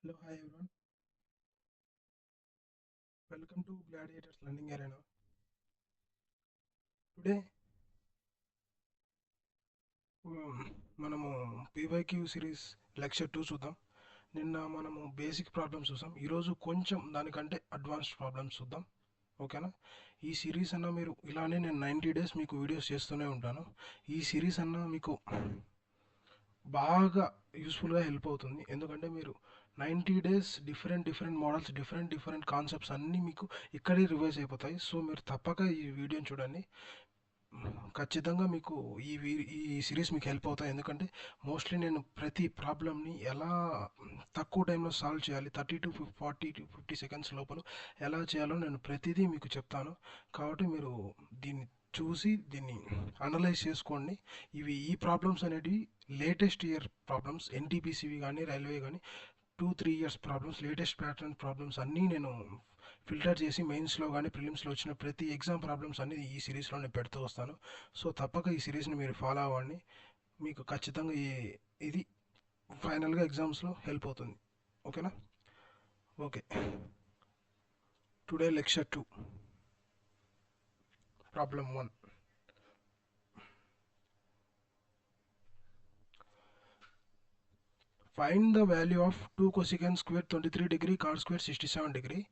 Hello, hi everyone. Welcome to Gladiators Learning Arena. Today, మనము PYQ series lecture 2 చూద్దాం. నిన్న మనము బేసిక్ ప్రాబ్లమ్స్ చూసాం. ఈరోజు కొంచెం దానికంటే అడ్వాన్స్డ్ ప్రాబ్లమ్స్ చూద్దాం. ఓకేనా? ఈ సిరీస్ అన్న మీరు ఇలానే నేను 90 డేస్ మీకు వీడియోస్ చేస్తూనే ఉంటాను. ఈ సిరీస్ అన్న మీకు బాగా యూస్ఫుల్గా హెల్ప్ అవుతుంది. ఎందుకంటే మీరు 90 days different models different concepts అన్నీ మీకు ఇక్కడే రివైజ్ అయిపోతాయి. సో మీరు తప్పక ఈ వీడియోని చూడండి. ఖచ్చితంగా మీకు ఈ సిరీస్ మీకు హెల్ప్ అవుతాయి. ఎందుకంటే మోస్ట్లీ నేను ప్రతి ప్రాబ్లమ్ని ఎలా తక్కువ టైంలో సాల్వ్ చేయాలి, 30 to 40 to 50 సెకండ్స్ లోపల ఎలా చేయాలో నేను ప్రతిదీ మీకు చెప్తాను. కాబట్టి మీరు దీన్ని చూసి దీన్ని అనలైజ్ చేసుకోండి. ఈ ప్రాబ్లమ్స్ అనేటివి లేటెస్ట్ ఇయర్ ప్రాబ్లమ్స్, ఎన్టీపీసీవి కానీ రైల్వే కానీ 2-3 years problems, latest pattern problems అన్నీ నేను ఫిల్టర్ చేసి మెయిన్స్లో కానీ ప్రిలిమ్స్లో వచ్చిన ప్రతి ఎగ్జామ్ ప్రాబ్లమ్స్ అన్ని ఈ సిరీస్లో నేను పెడుతూ వస్తాను. సో తప్పక ఈ సిరీస్ని మీరు ఫాలో అవ్వండి. మీకు ఖచ్చితంగా ఇది ఫైనల్గా ఎగ్జామ్స్లో హెల్ప్ అవుతుంది. ఓకేనా? Okay. Today lecture 2, problem 1. Find the value of 2 cosecant square 23 degree cot square 67 degree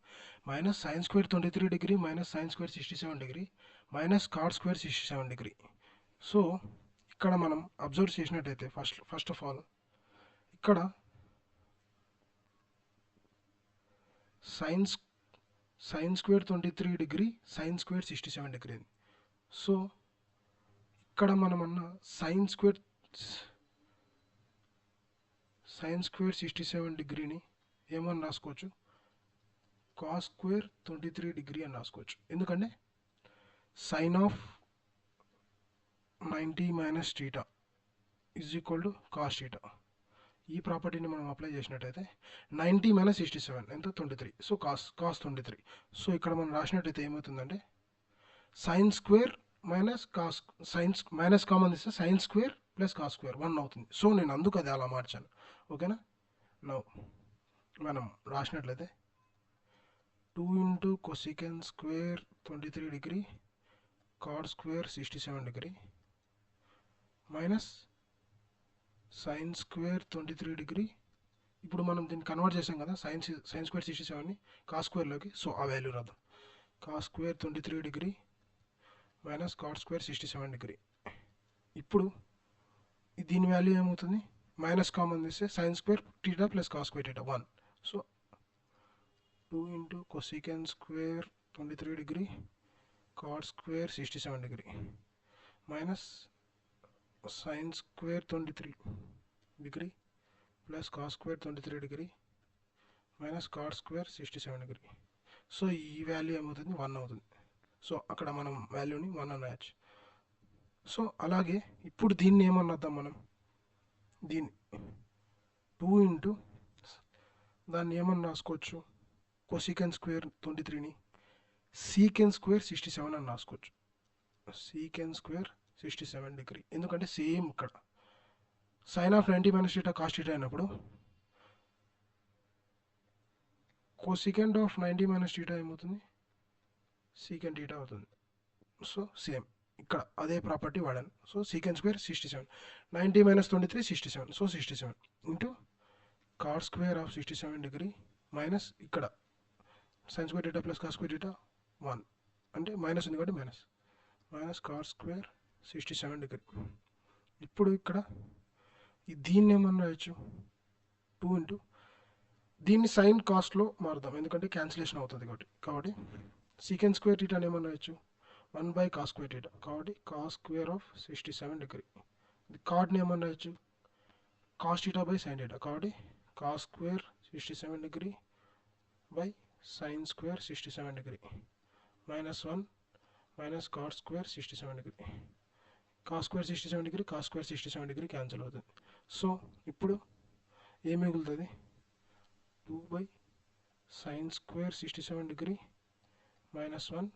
minus sin square 23 degree minus sin square 67 degree minus cot square 67 degree. So ఇక్కడ మనం అబ్జర్వ్ చేసినట్టయితే ఫస్ట్ ఆఫ్ ఆల్ ఇక్కడ sine square 23 degree sign square 67 degree. So ఇక్కడ మనం అన్న sign square 67 డిగ్రీని ఏమని రాసుకోవచ్చు, కాస్ స్క్వేర్ 23 డిగ్రీ అని రాసుకోవచ్చు. ఎందుకంటే sine of 90 minus theta is equal to cos theta. ఈ ప్రాపర్టీని మనం అప్లై చేసినట్టయితే 90 మైనస్ 67 ఎంత 23. So cos 23. సో ఇక్కడ మనం రాసినట్టయితే ఏమవుతుందంటే sine square minus cos, sines minus common తీస్తే sine square plus cos square 1 అవుతుంది. సో నేను అందుకు అది అలా మార్చాను. ఓకేనా? నౌ మనం రాసినట్లయితే 2 into cosecant square 23 degree cot square 67 degree minus sine square 23 degree. ఇప్పుడు మనం దీన్ని కన్వర్ట్ చేసాం కదా, సైన్ స్క్వేర్ 67ని కాస్ స్క్వేర్లోకి. సో ఆ వాల్యూ రాద్దాం. Cos square 23 degree minus cot square 67 degree. ఇప్పుడు దీని వాల్యూ ఏమవుతుంది, మైనస్ కామన్ తీస్తే sine square theta plus cos square theta 1. So 2 into cosecant square 23 degree cot square 67 degree minus sine square 23 degree plus cos square 23 degree minus cot square 67 degree. So ఈ value ఏమవుతుంది, 1 అవుతుంది. So అక్కడ మనం వాల్యూని 1 అని రాయచ్చు. So అలాగే ఇప్పుడు దీన్ని ఏమన్నద్దాం మనం, దీన్ని 2 ఇంటూ దాన్ని ఏమని రాసుకోవచ్చు, కొసికెన్ స్క్వేర్ 23ని సీకెన్ స్క్వేర్ 67 అని రాసుకోవచ్చు. Secant square 67 degree. ఎందుకంటే సేమ్ ఇక్కడ sine of 90 minus theta cos theta అయినప్పుడు కోసికెంట్ ఆఫ్ 90 మైనస్ టీటా ఏమవుతుంది, సీకెంట్ టీటా అవుతుంది. సో సేమ్ ఇక్కడ అదే ప్రాపర్టీ వాడాను. So secant square 67, 90 minus 23 67. So 67 into cot square of 67 degree minus ఇక్కడ sine square theta plus cos square theta 1 అంటే minus ఉంది కాబట్టి మైనస్ కాట్ స్క్వేర్ 67 డిగ్రీ. ఇప్పుడు ఇక్కడ దీన్ని ఏమన్నా రాయొచ్చు, 2 ఇంటూ దీన్ని సైన్ కాస్ట్లో మారుదాం ఎందుకంటే క్యాన్సిలేషన్ అవుతుంది కాబట్టి సీకెన్ స్క్వేర్ టీటాని ఏమన్నా రాయొచ్చు 1 బై కాస్ స్క్వేర్ టీటా. కాబట్టి కాస్ స్క్వేర్ ఆఫ్ 67 డిగ్రీ. కార్డ్ని ఏమన్నా రాయొచ్చు cos theta by sine theta. కాబట్టి cos square 67 degree by sine square 67 degree minus 1 minus cot square 67 degree. Cos square 67 degree cos square 67 degree cancel అవుతుంది. So ఇప్పుడు ఏం మిగులుతుంది, 2 by sine square 67 degree minus 1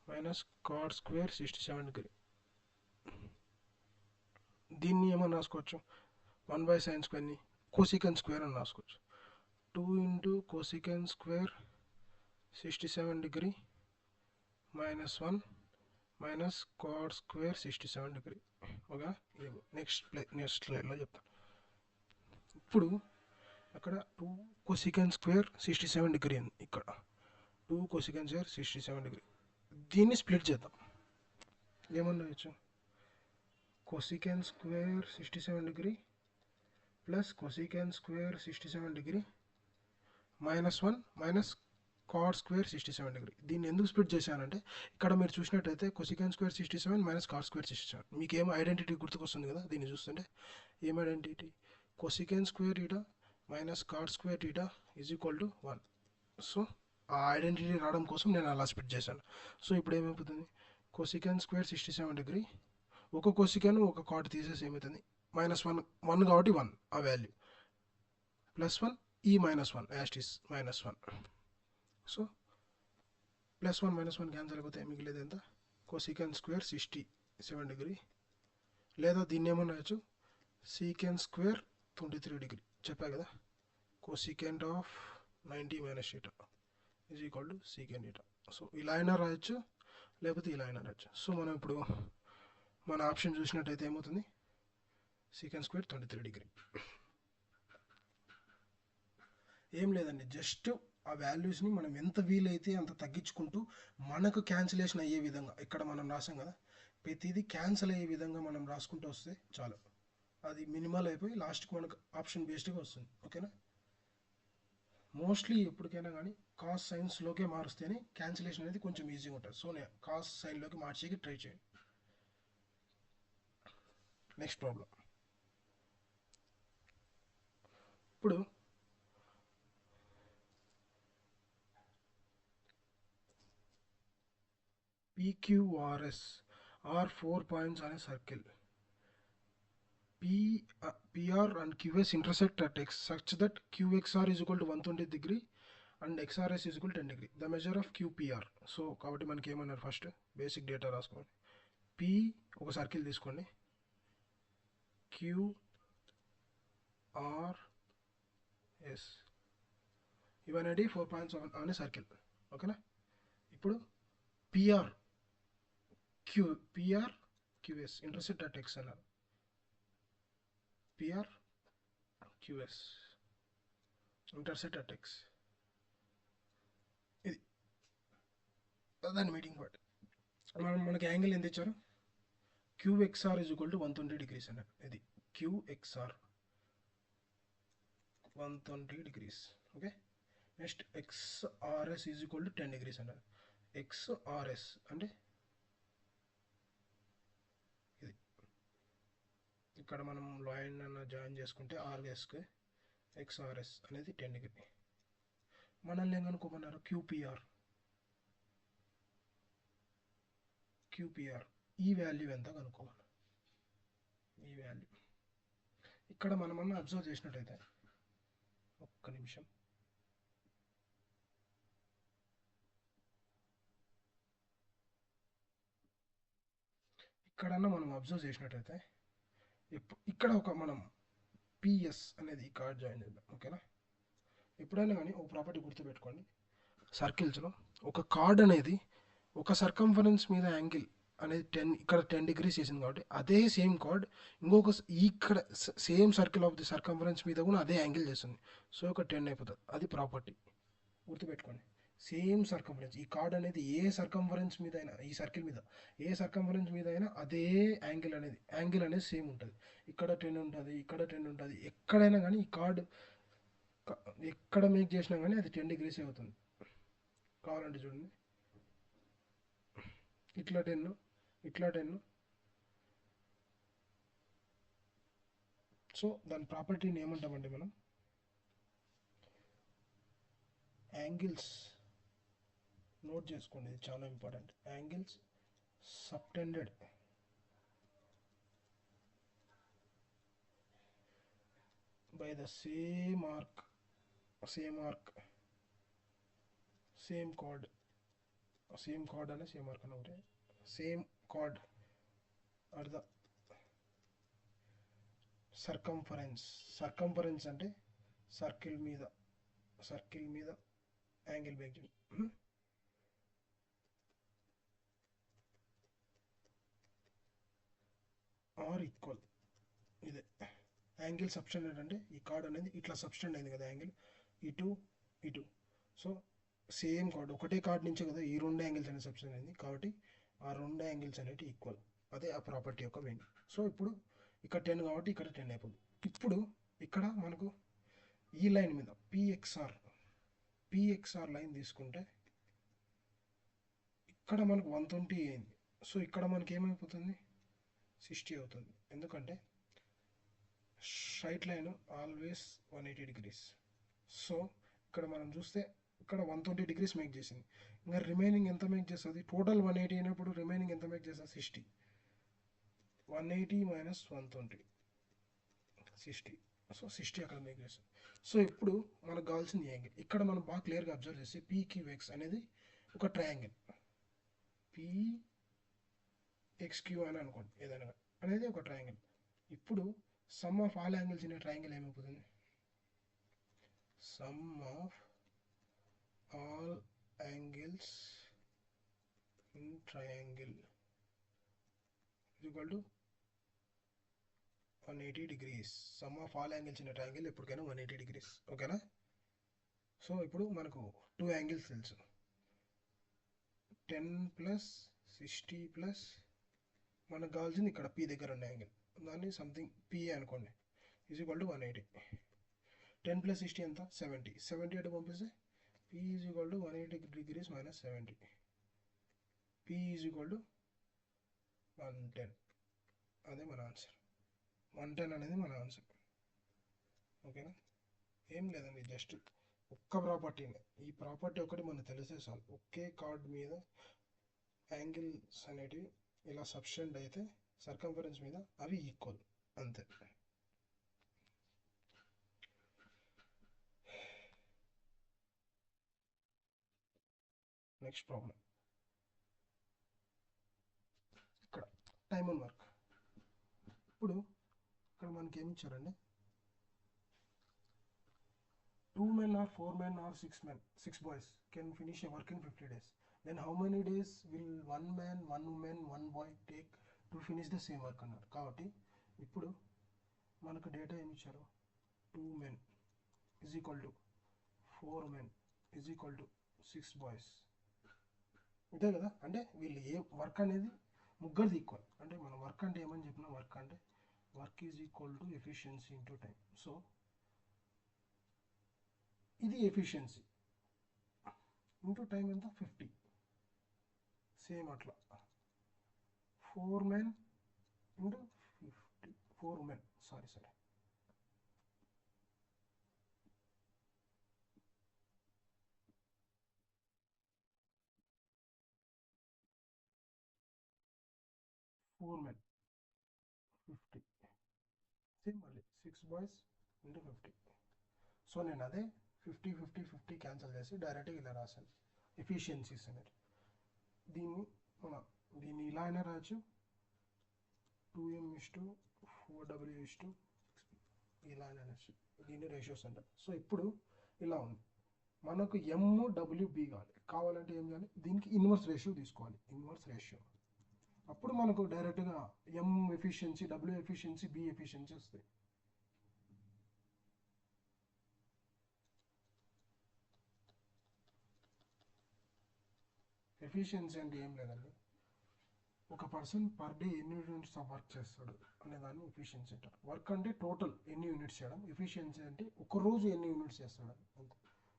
minus cot square 67 degree. దీన్ని ఏమని రాసుకోవచ్చు, 1 by sine స్క్వేర్ని కోసికెన్ square అని రాసుకోవచ్చు. 2 into cosecant square 67 degree minus 1 minus cot square 67 degree. Okay, next స్లైడ్లో చెప్తాను. ఇప్పుడు అక్కడ 2 cosecant square 67 degree ఉంది. ఇక్కడ 2 cosecant square 67 degree. దీన్ని స్ప్లిట్ చేద్దాం. ఏమన్నా cosecant square 67 degree plus cosecant square 67 degree minus 1 minus cot square 67 degree. దీన్ని ఎందుకు స్ప్లిట్ చేశానంటే ఇక్కడ మీరు చూసినట్టయితే cosecant square 67 minus cot square 67 మీకు ఏం ఐడెంటిటీ గుర్తుకొస్తుంది కదా. దీన్ని చూస్తుంటే ఏం identity, cosecant square theta minus cot square theta is equal to 1. So ఆ ఐడెంటిటీ రావడం కోసం నేను అలా స్ప్లిట్ చేశాను. సో ఇప్పుడు ఏమైపోతుంది, cosecant square 67 degree ఒక cosecant ఒక cot తీసేసి ఏమవుతుంది, -1 కాబట్టి 1 ఆ వాల్యూ +1 ఈ -1 యాస్టిస్ -1. సో +1 -1 క్యాన్సల్ అయిపోతే మిగిలేదు ఎంత, cosecant square 67 degree లేదా దీన్ని ఏమన్నా వచ్చు secant square 23 degree. చెప్పా కదా, cosecant of 90 minus theta is equal to secant theta. So ఇలా అయినా రాయొచ్చు లేకపోతే ఇలా అయినా రాయొచ్చు. సో మనం ఇప్పుడు మన ఆప్షన్ చూసినట్టయితే ఏమవుతుంది, secant square 23 degree. ఏం లేదండి, జస్ట్ ఆ వాల్యూస్ని మనం ఎంత వీలైతే అంత తగ్గించుకుంటూ మనకు క్యాన్సిలేషన్ అయ్యే విధంగా, ఇక్కడ మనం రాసాం కదా, ప్రతిదీ క్యాన్సిల్ అయ్యే విధంగా మనం రాసుకుంటూ వస్తే చాలు. అది మినిమల్ అయిపోయి లాస్ట్కి మనకు ఆప్షన్ బేస్డ్గా వస్తుంది. ఓకేనా, మోస్ట్లీ ఎప్పటికైనా కానీ కాస్ సైన్స్లోకే మారుస్తేనే క్యాన్సిలేషన్ అనేది కొంచెం ఈజీగా ఉంటుంది. సో నేను కాస్ సైన్లోకి మార్చేకి ట్రై చేయండి. Next problem. ఇప్పుడు PQRS are 4 points on a circle. PR and QS intersect at X such that QXR is equal to 120 degree and XRS is equal to 10 degree. The measure of QPR. So కాబట్టి మనకి ఏమన్నారు, first basic data రాసుకోండి. P ఒక circle తీసుకోండి, QRS ఇవన్నీ 4 points on a circle. ఓకేనా, ఇప్పుడు PR QS intersect at X అన్నారు. PR QS intersect at X, ఇది దాని మీటింగ్ పార్ట్. మనకి యాంగిల్ ఎంత ఇచ్చారు, QXR is equal to 120 degrees అన్నారు. ఇది QXR 120 degrees. Okay, next XRS is equal to 10 degrees అన్నారు. XRS అంటే ఇది, ఇక్కడ మనం లైన్ అన్న జాయిన్ చేసుకుంటే RSకి XRS అనేది 10 degree. మనల్ని ఏం కనుక్కోమన్నారు, QPR ఈ వాల్యూ ఎంత కనుక్కోవాలి. ఈ వాల్యూ ఇక్కడ మనమన్నా అబ్జర్వ్ చేసినట్టయితే, ఒక్క నిమిషం, ఇక్కడన్నా మనం అబ్జర్వ్ చేసినట్టయితే ఇక్కడ ఒక మనం PS అనేది ఈ కార్డ్ జాయిన్ చేద్దాం. ఓకేనా, ఎప్పుడైనా కానీ ఒక ప్రాపర్టీ గుర్తుపెట్టుకోండి, సర్కిల్స్లో ఒక కార్డ్ అనేది ఒక సర్కంఫరెన్స్ మీద యాంగిల్ అనేది 10 ఇక్కడ 10 degrees చేసింది కాబట్టి అదే సేమ్ కార్డ్ ఇంకొక ఇక్కడ same circle of the circumference మీద కూడా అదే యాంగిల్ చేస్తుంది. సో ఒక 10 అయిపోతుంది. అది ప్రాపర్టీ గుర్తుపెట్టుకోండి. సేమ్ సర్కంఫరెన్స్, ఈ కార్డ్ అనేది ఏ సర్కంఫరెన్స్ మీద అయినా, ఈ సర్కిల్ మీద ఏ సర్కంఫరెన్స్ మీద అయినా అదే యాంగిల్ అనేది సేమ్ ఉంటుంది. ఇక్కడ 10 ఉంటుంది, ఇక్కడ 10 ఉంటుంది. ఎక్కడైనా కానీ ఈ కార్డ్ ఎక్కడ మేక్ చేసినా కానీ అది 10 degrees అవుతుంది. కావాలంటే చూడండి, ఇట్లా 10 ఇట్లా 10. సో దాని ప్రాపర్టీని ఏమంటామంటే మనం యాంగిల్స్, నోట్ చేసుకోండి, ఇది చాలా important. Angles subtended by the same arc same card అనే సేమ్ ఆర్క్ అని ఒకటి, same card or the circumference అంటే సర్కిల్ మీద సర్కిల్ మీద యాంగిల్ మేక్ చేయండి. ఆర్ ఈక్వల్ ఇదే యాంగిల్ సబ్స్టెండ్ అంటే ఈ కార్డ్ అనేది ఇట్లా సబ్స్టెండ్ అయింది కదా యాంగిల్ ఇటు ఇటు. సో సేమ్ కార్డ్ ఒకటే కార్డ్ నుంచే కదా ఈ రెండు యాంగిల్స్ అనేది సబ్స్టెండ్ అయింది కాబట్టి ఆ రెండు యాంగిల్స్ అనేవి ఈక్వల్. అదే ఆ ప్రాపర్టీ యొక్క మెయిన్. సో ఇప్పుడు ఇక్కడ 10 కాబట్టి ఇక్కడ 10 అయిపోతుంది. ఇప్పుడు ఇక్కడ మనకు ఈ లైన్ మీద పిఎక్స్ఆర్ లైన్ తీసుకుంటే ఇక్కడ మనకు 120 అయింది. సో ఇక్కడ మనకి ఏమైపోతుంది 60 అవుతుంది. ఎందుకంటే straight line always 180 degrees. So ఇక్కడ మనం చూస్తే ఇక్కడ 120 డిగ్రీస్ మేక్ చేసింది. ఇంకా రిమైనింగ్ ఎంత మేక్ చేస్తుంది టోటల్ 180 అయినప్పుడు రిమైనింగ్ ఎంత మేక్ చేస్తుంది 60. 180 మైనస్ 120 60. సో 60 అక్కడ మేక్ చేస్తుంది. సో ఇప్పుడు మనకు కావాల్సింది యాంగిల్ ఇక్కడ మనం బాగా క్లియర్గా అబ్జర్వ్ చేస్తే PQX అనేది ఒక ట్రయాంగిల్. PXQ అని అనుకోండి ఏదైనా అనేది ఒక ట్రయాంగిల్. ఇప్పుడు sum of all angles in triangle ఏమైపోతుంది sum of all angles in triangle equal to 180 degrees. Sum of all angles in triangle ఎప్పటికైనా 180 degrees. ఓకేనా. సో ఇప్పుడు మనకు 2 యాంగిల్స్ తెలుసు 10 ప్లస్ 60 ప్లస్ మనకు కావాల్సింది ఇక్కడ P దగ్గర ఉన్న యాంగిల్ దాన్ని సంథింగ్ PA అనుకోండి ఈజ్ ఈక్వల్ టు 180. 10 ప్లస్ 60 ఎంత 70. 70 అటు పంపిస్తే P is equal to 180 degrees minus 70. P is equal to 110. అదే మన ఆన్సర్. 110 అనేది మన ఆన్సర్. ఓకేనా. ఏం లేదండి జస్ట్ ఒక్క ప్రాపర్టీనే ఈ ప్రాపర్టీ ఒకటి మనకు తెలిసే చాలు. ఒకే కార్డ్ మీద యాంగిల్స్ అనేటివి ఇలా సబ్స్టెండ్ అయితే సర్కంఫరెన్స్ మీద అవి ఈక్వల్ అంతే. నెక్స్ట్ ప్రాబ్లం ఇక్కడ టైమ్ అండ్ వర్క్. ఇప్పుడు ఇక్కడ మనకి ఏమి ఇచ్చారండి 2 men or 4 men or 6 men 6 boys can finish a work in 50 days. Then how many days will 1 man 1 woman 1 boy take to finish the same work అన్నారు. కాబట్టి ఇప్పుడు మనకు డేటా ఏమి ఇచ్చారు 2 men is equal to 4 men is equal to 6 boys. ఇదే కదా అంటే వీళ్ళు ఏ వర్క్ అనేది ముగ్గురిది ఈక్వల్. అంటే మనం వర్క్ అంటే ఏమని చెప్పినా వర్క్ అంటే work is equal to efficiency into time. So ఇది ఎఫిషియన్సీ ఇంటూ టైం ఎంత 50. సేమ్ అట్లా 4 men into 50 4 women sorry 4 men 50 same మళ్ళీ 6 boys ఇంటూ 50. సో నేను అదే 50 50 50 క్యాన్సిల్ చేసి డైరెక్ట్గా ఇలా రాశాను ఎఫిషియన్సీస్ అనేది. దీన్ని ఇలా అయినా రాయచ్చు 2m/4w/6 ఇలా అయినా రాయచ్చు. దీన్ని రేషియోస్ అంటారు. సో ఇప్పుడు ఇలా ఉంది మనకు MWB కావాలంటే ఏం చేయాలి దీనికి ఇన్వర్స్ రేషియో తీసుకోవాలి. ఇన్వర్స్ రేషియో అప్పుడు మనకు డైరెక్ట్గా M efficiency W efficiency B efficiency వస్తాయి. ఎఫిషియన్సీ అంటే ఏం లేదండి ఒక పర్సన్ పర్ డే ఎన్ని యూనిట్స్ ఆఫ్ వర్క్ చేస్తాడు అనే దాన్ని ఎఫిషియన్సీ అంటారు. వర్క్ అంటే టోటల్ ఎన్ని యూనిట్స్ చేయడం, ఎఫిషియన్సీ అంటే ఒక రోజు ఎన్ని యూనిట్స్ చేస్తాడు అంతే.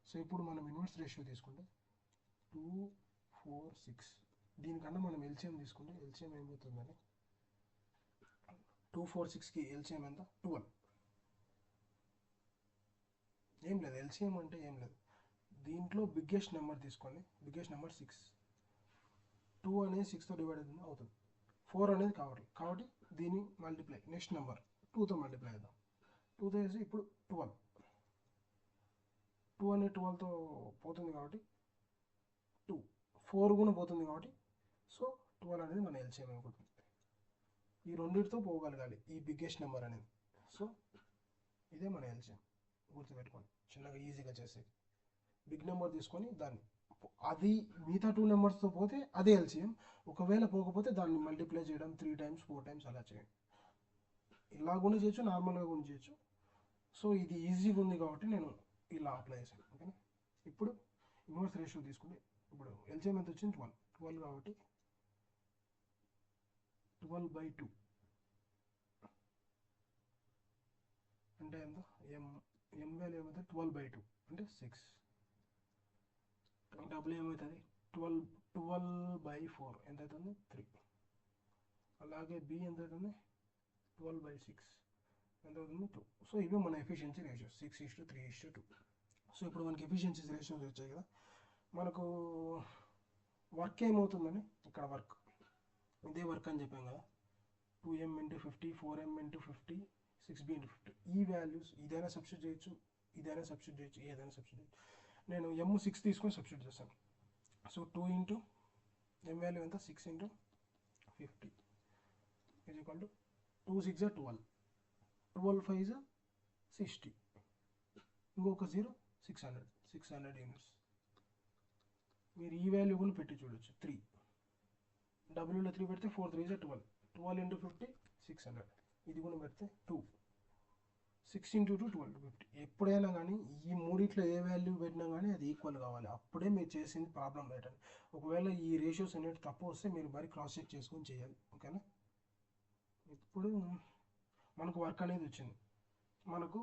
సో ఇప్పుడు మనం ఇన్వర్స్ రేషియో తీసుకుంటే 2 4 6 దీనికన్నా మనం ఎల్సిఎం తీసుకుంటే ఎల్సిఎం ఏమవుతుందని 2 4 6కి ఎల్సిఎం ఎంత 12. ఏం లేదు ఎల్సిఎం అంటే ఏం లేదు దీంట్లో బిగ్గెస్ట్ నెంబర్ తీసుకోండి. బిగ్గెస్ట్ నెంబర్ 6 2 అనేది 6తో డివైడ్ అవుతుంది 4 అనేది కావాలి కాబట్టి దీన్ని మల్టిప్లై నెక్స్ట్ నెంబర్ 2తో మల్టిప్లై చేద్దాం. 2తో వేసి ఇప్పుడు 12 2 అనేది 12తో పోతుంది కాబట్టి 2 4 కూడా పోతుంది కాబట్టి సో 12 అనేది మన ఎల్సిఎం అయిపోతుంది. ఈ రెండింటితో పోగలగాలి ఈ బిగ్గెస్ట్ నెంబర్ అనేది. సో ఇదే మన ఎల్సిఎం గుర్తుపెట్టుకోండి చిన్నగా ఈజీగా చేసేది. బిగ్ నెంబర్ తీసుకొని దాన్ని అది మిగతా 2 నెంబర్స్తో పోతే అదే ఎల్సిఎం. ఒకవేళ పోకపోతే దాన్ని మల్టిప్లై చేయడం 3 టైమ్స్ 4 టైమ్స్ అలా చేయండి. ఇలా కూడా చేయొచ్చు, నార్మల్గా కూడా చేయొచ్చు. సో ఇది ఈజీగా ఉంది కాబట్టి నేను ఇలా అప్లై చేశాను. ఓకేనా. ఇప్పుడు ఇన్వర్స్ రేషియో తీసుకుంటే ఇప్పుడు ఎల్సిఎం ఎంత వచ్చింది 12 కాబట్టి 12/2 అంటే ఎంత ఎం వాల్యూ ఏమవుతుంది 12/2 అంటే 6. డబుల్ ఏమవుతుంది 12/4 ఎంత అవుతుంది 3. అలాగే బి ఎంత అవుతుంది 12/6 ఎంత అవుతుంది 2. సో ఇవి మన ఎఫిషియన్సీ రేషియోస్ 6:3:2. సో ఇప్పుడు మనకి ఎఫిషియన్సీ రేషియోస్ వచ్చాయి కదా, మనకు వర్క్ ఏమవుతుందని ఇక్కడ వర్క్ ఇదే వర్క్ అని చెప్పాం కదా, 2m × 50 4m × 50 6b × 50. ఈ వాల్యూస్ ఇదైనా సబ్స్టిట్యూట్ చేయొచ్చు, ఇదైనా సబ్స్టిట్యూట్ చేయొచ్చు, ఏదైనా సబ్స్టిట్యూట్ చేయొచ్చు. నేను m6 తీసుకొని సబ్స్టిట్యూట్ చేస్తాను. సో 2 × m వాల్యూ ఎంత 6 × 50 ఈజ్ ఈక్వల్ టు 2 6 12 12 5 60 ఇంకొక 0 600 యూనిట్స్. మీరు ఈ వాల్యూ కూడా పెట్టి చూడొచ్చు. 3 డబ్ల్యూలో 3 పెడితే 4 3 12 12 × 50 600. ఇది కూడా పెడితే 2 6 × 2 12 50. ఎప్పుడైనా కానీ ఈ మూడిట్లో ఏ వాల్యూ పెట్టినా కానీ అది ఈక్వల్ కావాలి, అప్పుడే మీరు చేసింది ప్రాబ్లం రైట్ అని. ఒకవేళ ఈ రేషియోస్ అనేవి తప్పు వస్తే మీరు మరి క్రాస్ చెక్ చేసుకొని చేయాలి. ఓకేనా. ఇప్పుడు మనకు వర్క్ అనేది వచ్చింది, మనకు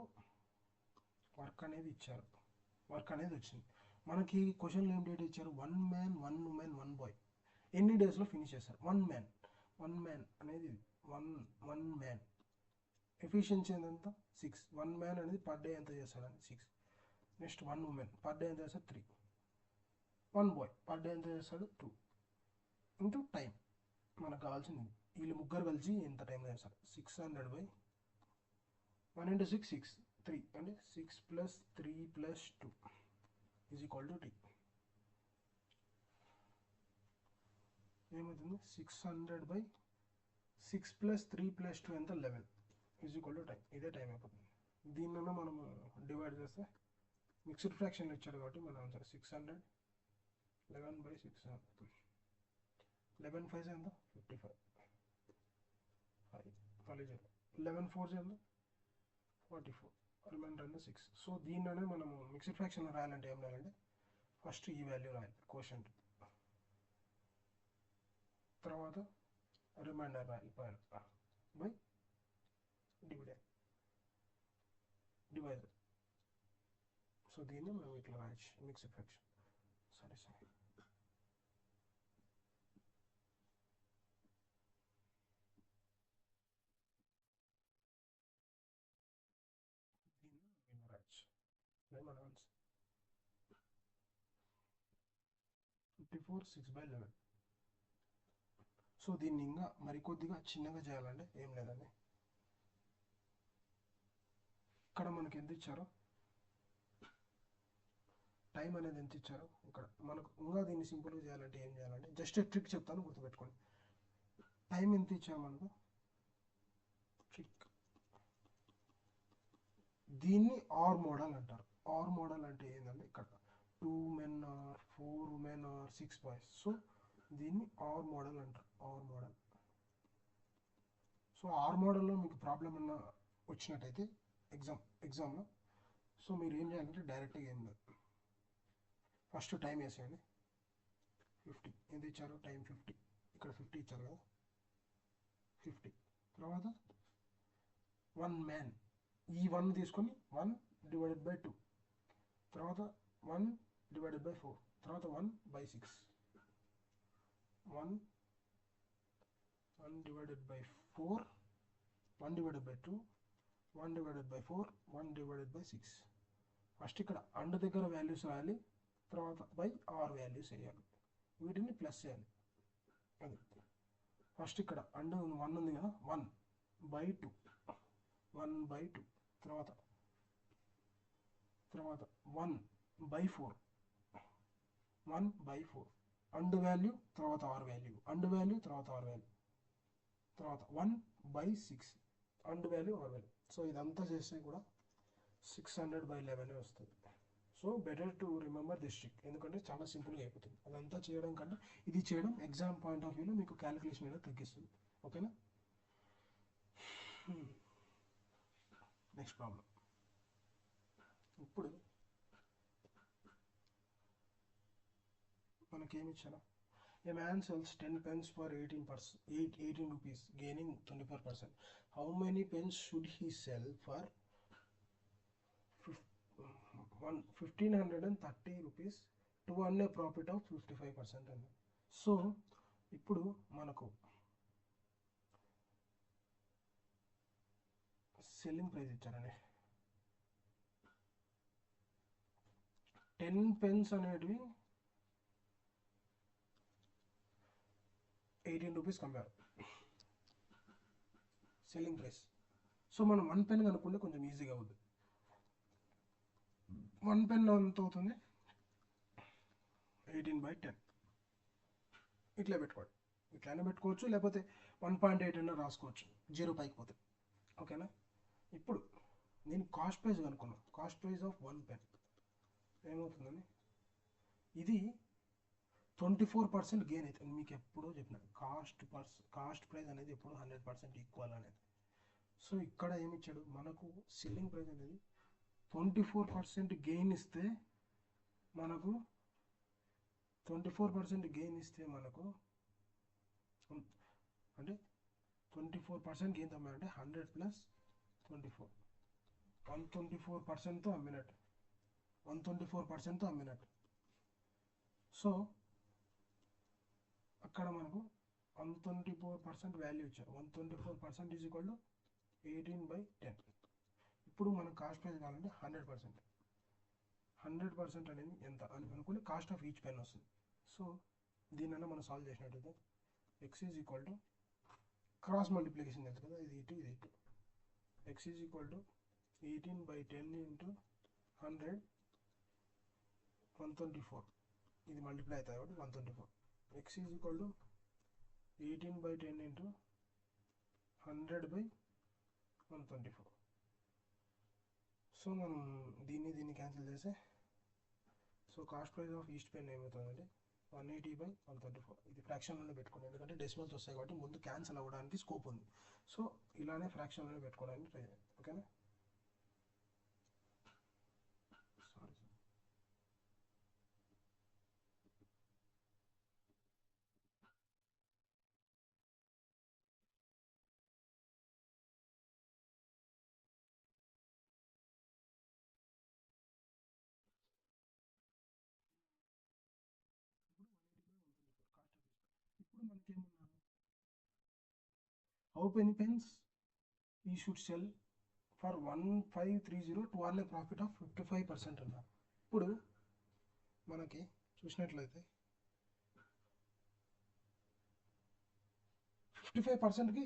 వర్క్ అనేది ఇచ్చారు, వర్క్ అనేది వచ్చింది. మనకి క్వశ్చన్లో ఏం డేట్ ఇచ్చారు 1 man 1 woman 1 boy ఎన్ని డేస్లో ఫినిష్ చేస్తారు. 1 man అనేది 1 man ఎఫిషియన్సీ ఎంత 6. 1 man అనేది పర్ డే ఎంత చేస్తాడని 6. నెక్స్ట్ 1 woman పర్ డే ఎంత చేస్తాడు 3. 1 boy పర్ డే ఎంత చేస్తాడు 2 ఇంటూ టైం మనకు కావాల్సింది. వీళ్ళు ముగ్గురు కలిసి ఎంత టైం చేస్తారు 600/1 × 6 6 3 అంటే 6 + 3 + 2 ఈజ్ ఈక్వల్ టు t. ఏమవుతుంది 600/6 + 3 + 2 ఎంత 11 ఈజ్ ఈక్వల్ టు టైం. ఇదే టైం అయిపోతుంది. దీనిలో మనం డివైడ్ చేస్తే మిక్స్డ్ ఫ్రాక్షన్ ఇచ్చాడు కాబట్టి మన ఆన్సర్ 600 11/6 11 5 ఎంత 55 11 4 ఎంత 44 రిమైండర్ ఎంత 6. సో దీనిలోనే మనము మిక్స్డ్ ఫ్రాక్షన్ రాయాలంటే ఏం రాయాలంటే ఫస్ట్ ఈ వాల్యూ రాయాలి కోషంట్, తర్వాత రిమైండర్ రాయాలి పైన బై డివైడర్. సో దీన్ని మనం ఇట్లా రాయొచ్చు మిక్స్డ్ ఫ్రాక్షన్. సరే దీన్ని రాయొచ్చు. మన ఆన్సర్ 54 6/11. సో దీన్ని ఇంకా మరికొద్దిగా చిన్నగా చేయాలంటే ఏం లేదండి, ఇక్కడ మనకి ఎంత ఇచ్చారో టైం అనేది ఎంత ఇచ్చారో ఇక్కడ మనకు ఇంకా దీన్ని సింపుల్గా చేయాలంటే ఏం చేయాలంటే జస్ట్ ట్రిక్ చెప్తాను గుర్తుపెట్టుకోండి. టైం ఎంత ఇచ్చారు మనకు ట్రిక్, దీన్ని ఆర్ మోడల్ అంటారు. ఆర్ మోడల్ అంటే ఏంటంటే ఇక్కడ 2 men or 4 women or 6 boys. So దీన్ని ఆర్ మోడల్ అంటారు. R model. సో ఆర్ మోడల్లో మీకు ప్రాబ్లం ఉన్న వచ్చినట్టయితే ఎగ్జామ్లో సో మీరు ఏం చేయాలంటే డైరెక్ట్గా ఏం లేదు, ఫస్ట్ టైం వేసేయండి 50. ఎంత ఇచ్చారు టైం 50, ఇక్కడ 50 ఇచ్చారు కదా 50. తర్వాత 1 man ఈ 1 తీసుకొని 1/2, తర్వాత 1/4, తర్వాత 1/6, 1/4, 1/2, 1/4, 1/6. ఫస్ట్ ఇక్కడ అండ్ దగ్గర వాల్యూస్ రాయాలి, తర్వాత బై ఆర్ వాల్యూస్ వేయాలి, వీటిని ప్లస్ చేయాలి. అది ఫస్ట్ ఇక్కడ అండ్ 1 ఉంది కదా 1/2, 1/2, తర్వాత 1/4, 1/4 అండ్ వాల్యూ, తర్వాత ఆర్ వాల్యూ, అండ్ వాల్యూ, తర్వాత ఆర్ వాల్యూ, తర్వాత 1/6 and value R value. So ఇదంతా చేస్తే కూడా 600/11 వస్తుంది. So better to remember this trick, ఎందుకంటే చాలా సింపుల్గా అయిపోతుంది. అదంతా చేయడం కన్నా ఇది చేయడం ఎగ్జామ్ పాయింట్ ఆఫ్ వ్యూలో మీకు క్యాలిక్యులేషన్ అనేది తగ్గిస్తుంది. ఓకేనా. Next problem. ఇప్పుడు మనకేమి ఇచ్చారా, ఏ man cells 10 pens for 18 rupees, gaining 24%. How many pens should he sell for 1530 rupees to earn a profit of 55% అని. సో ఇప్పుడు మనకు సెల్లింగ్ ప్రైస్ ఇచ్చారండి. 10 pens అనేటివి 18 rupees compare selling price. So మనం 1 pen కనుక్కుంటే కొంచెం ఈజీగా అవుతుంది. 1 pen ఎంత అవుతుంది, 18/10. ఇట్లా పెట్టుకోండి, ఇట్లానే పెట్టుకోవచ్చు, లేకపోతే 1.8 అన్న రాసుకోవచ్చు, 0 పైకి పోతే. ఓకేనా. ఇప్పుడు నేను కాస్ట్ ప్రైస్ కనుక్కున్నాను. కాస్ట్ ప్రైస్ ఆఫ్ 1 pen ఏమవుతుందని, ఇది 24% గెయిన్ అవుతుంది. మీకు ఎప్పుడో చెప్పిన కాస్ట్ ప్రైస్ అనేది ఎప్పుడు 100% ఈక్వల్ అనేది. సో ఇక్కడ ఏమి ఇచ్చాడు మనకు, సెల్లింగ్ ప్రైస్ అనేది 24% గెయిన్ ఇస్తే మనకు 24% గెయిన్ ఇస్తే మనకు అంటే 24% గెయిన్ అమ్మారంటే 100 + 24 124%తో అమ్మినట్టు, 124%తో అమ్మినట్టు. సో అక్కడ మనకు 124% వాల్యూ ఇచ్చారు. 124% ఈజ్ ఈక్వల్ టు 18/10. ఇప్పుడు మనం కాస్ట్ ప్రైస్ కావాలంటే 100%. 100% అనేది ఎంత అని అనుకుని కాస్ట్ ఆఫ్ ఈచ్ పెన్ వస్తుంది. సో దీనన్నా మనం సాల్వ్ చేసినట్టయితే x is equal to cross multiplication తెలుసు కదా, ఇది ఇటు ఇది ఇటు. x is equal to 18/10 into 100 124, ఇది మల్టిప్లై అవుతుంది కాబట్టి 124. x is equal to 18/10 into 100/124. So మనం దీన్ని క్యాన్సిల్ చేస్తే, so cost price of east pen ఏమవుతుందంటే 180/124. ఇది ఫ్రాక్షన్లోనే పెట్టుకోండి, ఎందుకంటే డెసిమల్స్ వస్తాయి కాబట్టి ముందు క్యాన్సిల్ అవ్వడానికి స్కోప్ ఉంది. సో ఇలానే ఫ్రాక్షన్లోనే పెట్టుకోవడానికి ట్రై చేయండి. ఓకేనా. సారీ. ఇప్పుడు మనకేమన్నారు, హౌ మెనీ పెన్స్ ఈ should cell for 1530 to earn a profit of 55% అన్నారు. ఇప్పుడు మనకి చూసినట్లయితే 55%కి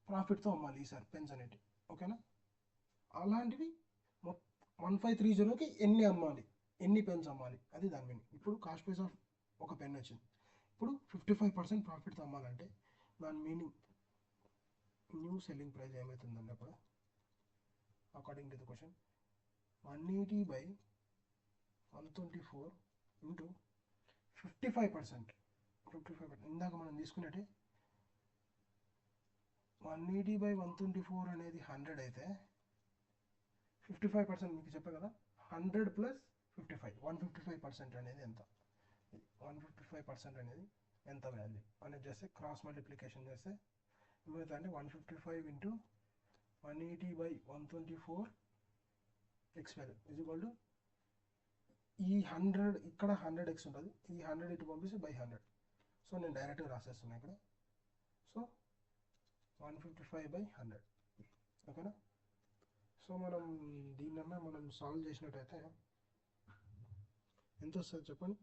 ప్రాఫిట్తో అమ్మాలి ఈసారి పెన్స్ అనేటివి. ఓకేనా. అలాంటివి 1530కి ఎన్ని అమ్మాలి, ఎన్ని పెన్స్ అమ్మాలి, అది దాని మీనింగ్. ఇప్పుడు కాస్ట్ ప్రైస్ ఆఫ్ ఒక పెన్ వచ్చింది, ఇప్పుడు 55% ప్రాఫిట్తో అమ్మాలంటే దాని మీనింగ్ న్యూ సెల్లింగ్ ప్రైస్ ఏమవుతుందండి అప్పుడు, according to the question 180/124 into 55%. ఇందాక మనం తీసుకున్నట్టే 180/124 అనేది 100 అయితే 55% మీకు చెప్పా కదా, 100 + 55, 155% అనేది ఎంత, 155% అనేది ఎంత వాల్యూ అనేది చేస్తే క్రాస్ మల్టిప్లికేషన్ చేస్తే ఏమవుతుందంటే 155 into 180/124 x value is equal to, ఈ 100 ఇక్కడ 100x ఉంటుంది, ఈ 100 ఇటు పంపిస్తే /100. సో నేను డైరెక్ట్గా రాసేస్తున్నాను ఇక్కడ. సో 155/100. ఓకేనా. సో మనం దీన్నన్నా మనం సాల్వ్ చేసినట్టయితే ఎంత వస్తుంది చెప్పండి.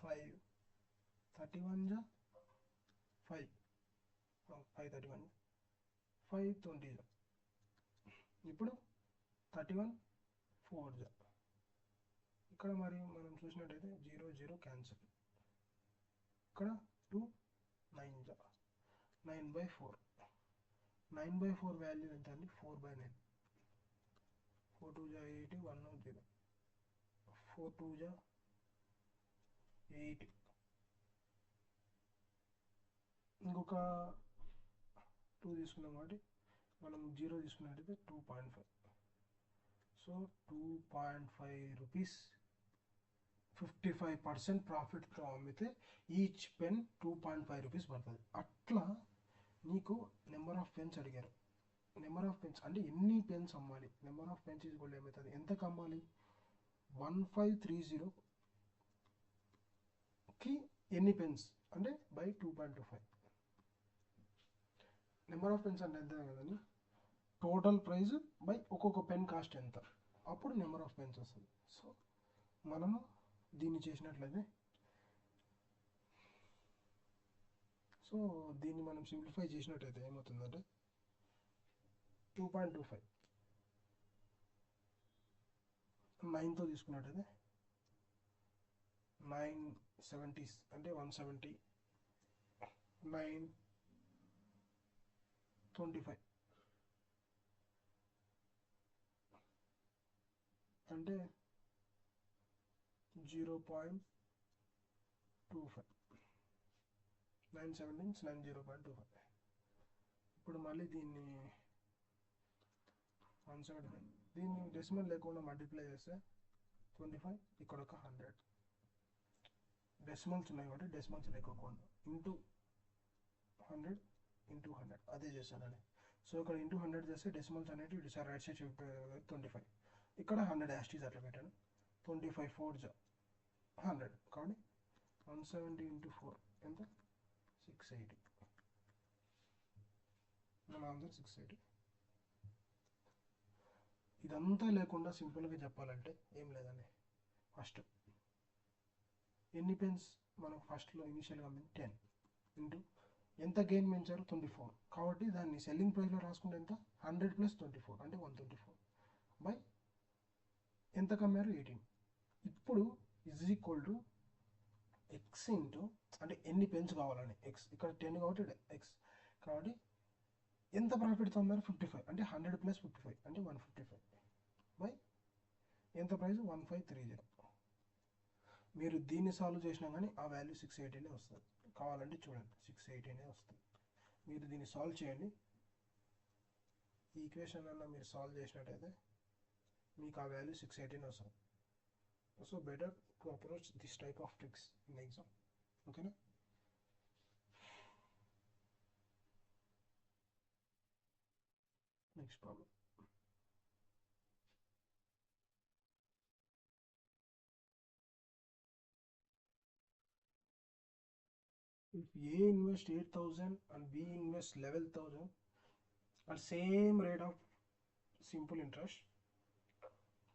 531 5 531 520. ఇప్పుడు 31 4. ఇక్కడ మరి మనం చూసినట్టయితే 0 0 క్యాన్సిల్, ఇక్కడ 2 9 9/4. 9/4 వాల్యూ ఎంత అండి? 4/9. 4 2 జా 8, 1 0. 4 2 జా 8. ఇంకొక 2 తీసుకున్నాం కాబట్టి మనం 0 తీసుకున్నట్టయితే 2.5. సో 2.5 రూపీస్ 55% ప్రాఫిట్తో అమ్మితే ఈచ్ పెన్ 2.5 రూపీస్ పడుతుంది. అట్లా నీకు నెంబర్ ఆఫ్ పెన్స్ అడిగారు. నెంబర్ ఆఫ్ పెన్స్ అంటే ఎన్ని పెన్స్ అమ్మాలి. నెంబర్ ఆఫ్ పెన్స్ ఈజ్ కూడా ఏమవుతుంది, ఎంతకు అమ్మాలి? 1530కి ఎన్ని పెన్స్ అంటే బై 2.25. నెంబర్ ఆఫ్ పెన్స్ అంటే ఎంత కదండి, టోటల్ ప్రైస్ బై ఒక్కొక్క పెన్ కాస్ట్ ఎంత, అప్పుడు నెంబర్ ఆఫ్ పెన్స్ వస్తుంది. సో మనము దీన్ని చేసినట్లయితే, సో దీన్ని మనం సింప్లిఫై చేసినట్టయితే ఏమవుతుందంటే 2.25 9తో తీసుకున్నట్టయితే 970 అంటే 170, 925 అంటే 0.25. 917 9 0.25. ఇప్పుడు మళ్ళీ దీన్ని 175, దీన్ని డెసిమల్ లేకుండా మల్టిప్లై చేస్తే 25, ఇక్కడ ఒక 100. డెసిమల్స్ ఉన్నాయి కాబట్టి డెసిమల్స్ లేకోకుండా ఇంటూ 100 ఇంటూ 100 అదే చేశానండి. సో ఇక్కడ ఇంటూ 100 చేస్తే డెసిమల్స్ అనేవి ఇటు సార్ రైట్ సైడ్ 25, ఇక్కడ 100 యాస్టీస్ అట్లా పెట్టాను. 25 4 జా 100 కాబట్టి 170 ఇంటూ 4 ఎంత? 680. మన ఆన్సర్ 680. ఇదంతా లేకుండా సింపుల్గా చెప్పాలంటే ఏం లేదండి. ఫస్ట్ ఎన్ని పెన్స్ మనం ఫస్ట్లో ఇనిషియల్గా 10 ఇంటూ ఎంత గెయిన్ పెంచారు 24, కాబట్టి దాన్ని సెల్లింగ్ ప్రైస్లో రాసుకుంటే ఎంత? 100 + 24 అంటే 124 బై ఎంత కమ్మారు 18. ఇప్పుడు is equal to X into అంటే ఎన్ని పెన్స్ కావాలని ఎక్స్, ఇక్కడ 10 కాబట్టి ఎక్స్, కాబట్టి ఎంత ప్రాఫిట్తో అమ్మారు 55 అంటే 100 + 55 అంటే 155 బై ఎంత ప్రైస్ 1530. మీరు దీన్ని సాల్వ్ చేసినా కానీ ఆ వాల్యూ 680 వస్తుంది. కావాలంటే చూడండి 680 వస్తుంది. మీరు దీన్ని సాల్వ్ చేయండి. ఈ ఈక్వేషన్ అన్న మీరు సాల్వ్ చేసినట్టయితే మీకు ఆ వాల్యూ 680 వస్తుంది. So better to approach this type of tricks in exam. ఓకేనా? Next problem. If A invest 8,000 and B invest 11,000 at same rate of simple interest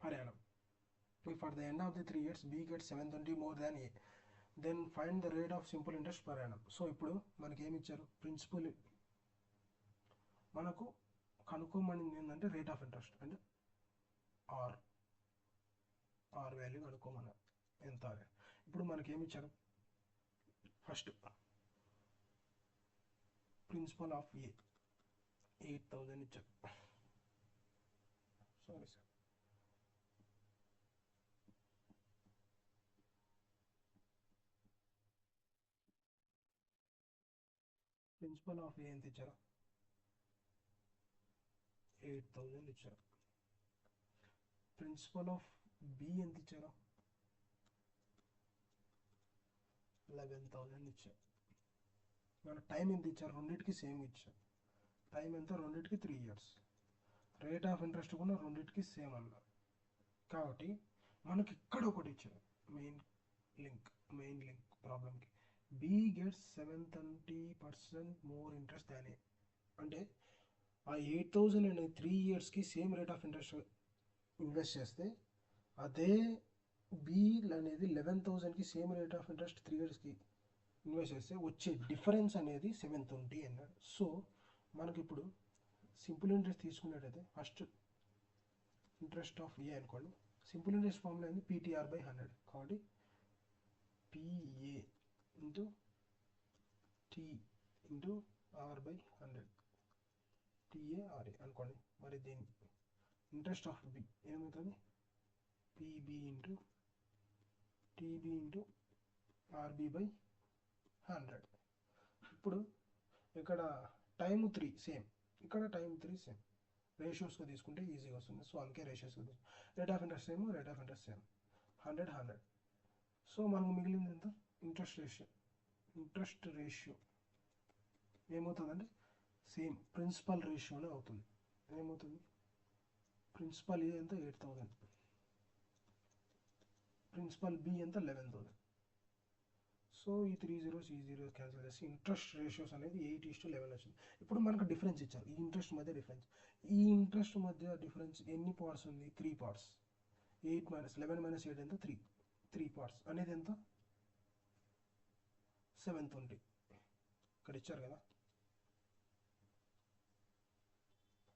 per annum, if at the end of the 3 years B gets 720 more than A, then find the rate of simple interest per annum. So ఇప్పుడు మనకి ఏమి ఇచ్చారు? Principal మనకు కనుక్కోమని ఏంటంటే rate of interest అంటే are value కనుక్కోమన్నారు. ఎంత? ఇప్పుడు మనకి ఏమి ఇచ్చారు? ఫస్ట్ ప్రిన్సిపల్ ఆఫ్ ఏ 8,000 ఇచ్చారు. సారీ సార్, ప్రిన్సిపల్ ఆఫ్ ఏ ఎంత ఇచ్చారు? 8,000 ఇచ్చారు. ప్రిన్సిపల్ ఆఫ్ బి ఎంత ఇచ్చారు? 11,000 ఇచ్చారు. మన టైం ఎంత ఇచ్చారు? రెండింటికి సేమ్ ఇచ్చారు. టైం ఎంత? రెండింటికి 3 years. రేట్ ఆఫ్ ఇంట్రెస్ట్ కూడా రెండింటికి సేమ్ అన్నారు. కాబట్టి మనకి ఇక్కడ ఒకటి ఇచ్చారు మెయిన్ లింక్ ప్రాబ్లంకి. B gets 730% more interest than A. అంటే ఆ 8,000 అనేది 3 yearsకి same rate of interest invest చేస్తే, అదే బి అనేది 11,000కి సేమ్ రేట్ ఆఫ్ ఇంట్రెస్ట్ 3 yearsకి ఇన్వెస్ట్ చేస్తే వచ్చే డిఫరెన్స్ అనేది 720 అన్నాడు. సో మనకి ఇప్పుడు సింపుల్ ఇంట్రెస్ట్ తీసుకున్నట్టయితే ఫస్ట్ ఇంట్రెస్ట్ ఆఫ్ ఏ అనుకోండి. సింపుల్ ఇంట్రెస్ట్ ఫార్ములా ఏంది? PTR/100. కాబట్టి PA into T into R/100. T A R A అనుకోండి. మరి దీని ఇంట్రెస్ట్ ఆఫ్ బి ఏమవుతుంది? PB into TB into RB by 100. ఇప్పుడు ఇక్కడ టైము 3 సేమ్, ఇక్కడ టైం 3 సేమ్. రేషియోస్గా తీసుకుంటే ఈజీగా వస్తుంది. సో అందుకే రేషియోస్గా తీసుకుంటాం. Rate of interest same, rate of interest same, 100. So మనకు మిగిలింది ఎంత? ఇంట్రెస్ట్ రేషియో ఏమవుతుందంటే సేమ్ ప్రిన్సిపల్ రేషియోనే అవుతుంది. ఏమవుతుంది? ప్రిన్సిపల్ ఏ ఎంత? 8,000. ప్రిన్సిపల్ బి ఎంత? 11,000. సో ఈ 3 zeros ఈ 0 క్యాన్సిల్ చేసి ఇంట్రెస్ట్ రేషియోస్ అనేది 8:11 వచ్చింది. ఇప్పుడు మనకు డిఫరెన్స్ ఇచ్చారు, ఈ ఇంట్రెస్ట్ మధ్య డిఫరెన్స్. ఈ ఇంట్రెస్ట్ మధ్య డిఫరెన్స్ ఎన్ని పార్ట్స్ ఉంది? 3 పార్ట్స్. 8 - 11 - 8 ఎంత? 3 పార్ట్స్ అనేది ఎంత? 720. ఇక్కడ ఇచ్చారు కదా,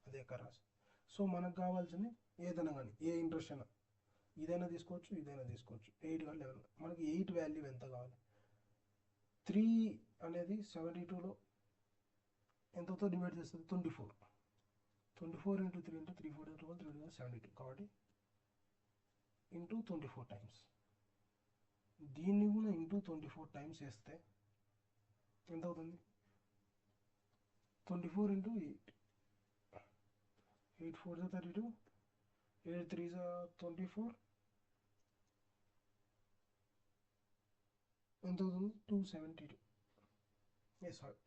అదే కరాస్. సో మనకు కావాల్సింది ఏదైనా కానీ, ఏ ఇంట్రెస్ట్ అయినా, ఇదైనా తీసుకోవచ్చు, ఇదైనా తీసుకోవచ్చు. 8 కానీ 11. మనకి 8 వాల్యూ ఎంత కావాలి? 3 అనేది 72లో ఎంతతో డివైడ్ చేస్తుంది? 24. 24 × 3 అంటే 3 4 12 3 72. కాబట్టి ఇంటూ 24 టైమ్స్. దీన్ని కూడా ఇంటూ 24 టైమ్స్ వేస్తే ఎంత అవుతుంది? 24 × 8. 8 4 32, 8 3 24. ఎంత అవుతుంది? 272. సారీ,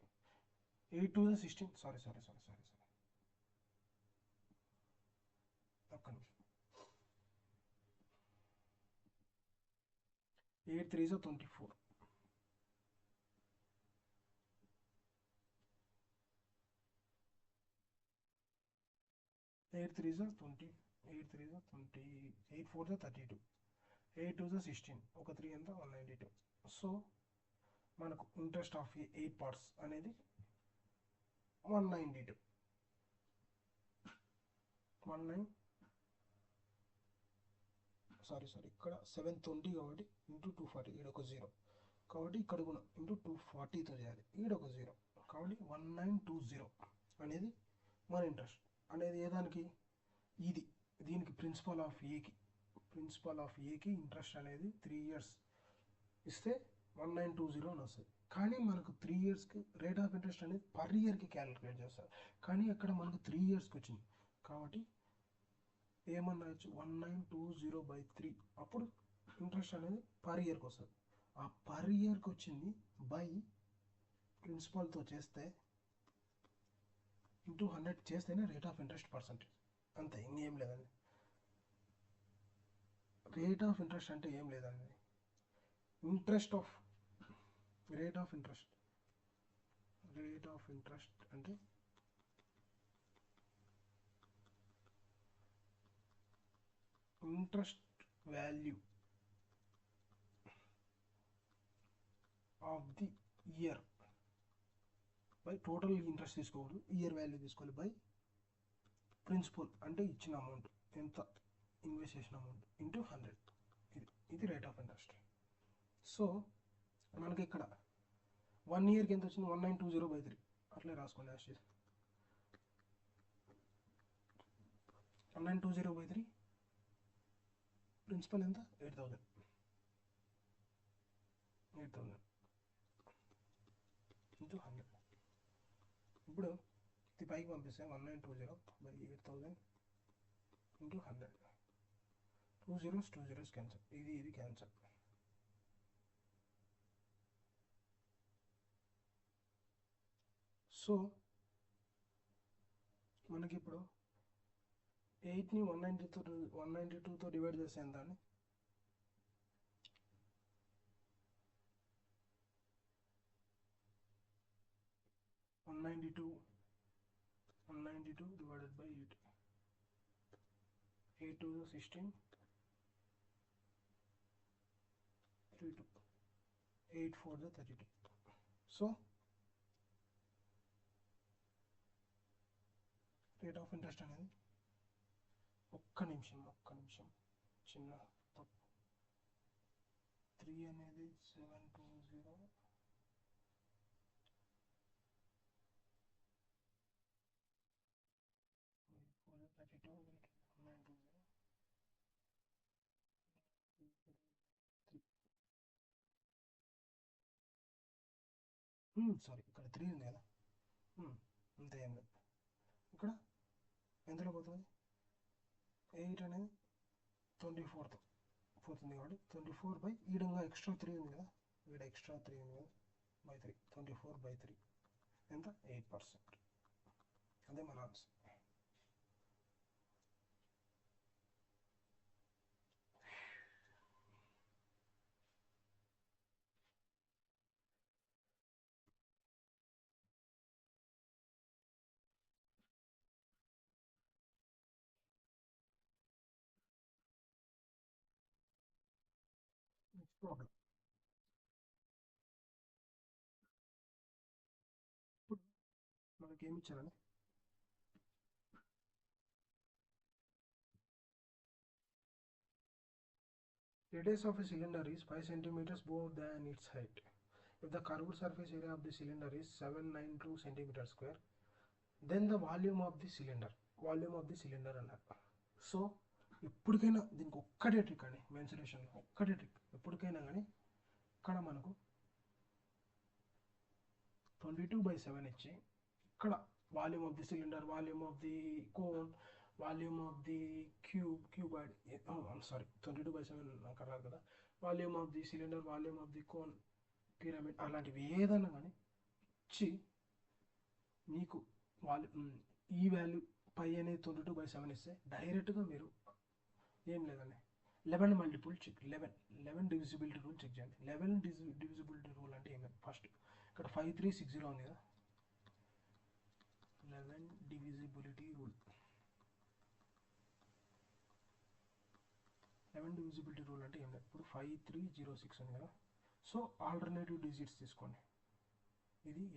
8 2 16. సారీ ఒక్క నిమిషం. 8 3 24. 8 3 20. 8 3 20. 8 4 32. 8 2 16. ఒక 3 ఎంత? 192. సో మనకు ఇంట్రెస్ట్ ఆఫ్ 8 పార్ట్స్ అనేది 192. ఇక్కడ 720 కాబట్టి ఇంటూ 240. ఈడొక 0 కాబట్టి ఇక్కడ కూడా ఇంటూ 240తో చేయాలి. ఈడొక 0 కాబట్టి 1920 అనేది మన ఇంట్రెస్ట్ అనేది. ఏదానికి? దీనికి ప్రిన్సిపల్ ఆఫ్ ఏకి ఇంట్రెస్ట్ అనేది 3 years ఇస్తే 1920 అని వస్తుంది. కానీ మనకు 3 yearsకి రేట్ ఆఫ్ ఇంట్రెస్ట్ అనేది పర్ ఇయర్కి క్యాలిక్యులేట్ చేస్తారు. కానీ అక్కడ మనకు 3 yearsకి వచ్చింది కాబట్టి ఏమన్నా 1920/3. అప్పుడు ఇంట్రెస్ట్ అనేది పర్ ఇయర్కి వస్తుంది. ఆ పర్ ఇయర్కి వచ్చింది బై ప్రిన్సిపల్తో చేస్తే ఇంటూ 100 చేస్తేనే రేట్ ఆఫ్ ఇంట్రెస్ట్ పర్సంటేజ్. అంతే, ఇంకేం లేదండి. రేట్ ఆఫ్ ఇంట్రెస్ట్ అంటే ఏం లేదండి. రేట్ ఆఫ్ ఇంట్రెస్ట్ అంటే interest value of the year by total interest తీసుకోకూడదు, ఇయర్ వాల్యూ తీసుకోవాలి బై ప్రిన్సిపల్ అంటే ఇచ్చిన అమౌంట్, ఎంత ఇన్వెస్ట్ చేసిన అమౌంట్ ఇంటూ 100. ఇది రేట్ ఆఫ్ ఇంట్రెస్ట్. సో మనకి ఇక్కడ 1 yearకి ఎంత వచ్చింది? 1920/3. అట్లే రాసుకోండి. 1920/3 ప్రిన్సిపల్ ఎంత? 8,000 ఇంటూ 100. ఇప్పుడు ఇది పైకి పంపిస్తే 1920/8,000 ఇంటూ 100. 2 zeros cancel. ఇది క్యాన్సల్. సో మనకి ఇప్పుడు 8ని 192తో డివైడ్ చేస్తే ఎంత అండి? 192 divided by 8. 8 2 16. 3 2. 8 4 32. So rate of interest అనేది ఒక్క నిమిషం చిన్న తప్పు. 3 అనేది 720 సారీ ఇక్కడ 3 ఉంది కదా. అంతే ఏం లేదు. ఇక్కడ ఎంతలో పోతుంది, 8 అనేది 24తో పోతుంది కాబట్టి 24/, ఈడంగా ఎక్స్ట్రా 3 ఉంది కదా, ఇక్కడ ఎక్స్ట్రా 3 ఉంది కదా, బై 3, 24/3 ఎంత 8%. అదే మన ఆన్సర్. Next problem. ఇప్పుడు మనకి ఏమి ఇచ్చారని, radius of a cylinder is 5 centimeters more than its height. If the curved surface area of the cylinder is 792 centimeters square, then the volume of the cylinder అన్నారు. So ఎప్పటికైనా దీనికి ఒక్కటే trick అండి, మెన్సురేషన్లో ఒక్కటే ట్రిక్. ఎప్పటికైనా కానీ ఇక్కడ మనకు 22/7 ఇచ్చి ఇక్కడ volume of the cylinder, volume of the cone, volume of the cuboid, sorry 22/7 అక్కడ రాదు కదా, volume of the cylinder, volume of the cone, pyramid, అలాంటివి ఏదైనా కానీ ఇచ్చి మీకు ఈ వాల్యూ పై అనేది 22/7 ఇస్తే డైరెక్ట్గా మీరు ఏం లేదండి 11 multiple check, 11 divisibility rule check చేయండి. 11 డివిజిబిలిటీ రూల్ అంటే ఏమి, ఫస్ట్ ఇక్కడ 5360 ఉంది కదా, 11 డివిజిబిలిటీ రూల్. 11 డివిజిబిలిటీ రూల్ అంటే ఏం లేదు, ఇప్పుడు 5306 ఉంది కదా, సో ఆల్టర్నేటివ్ డిజిట్స్ తీసుకోండి, ఇది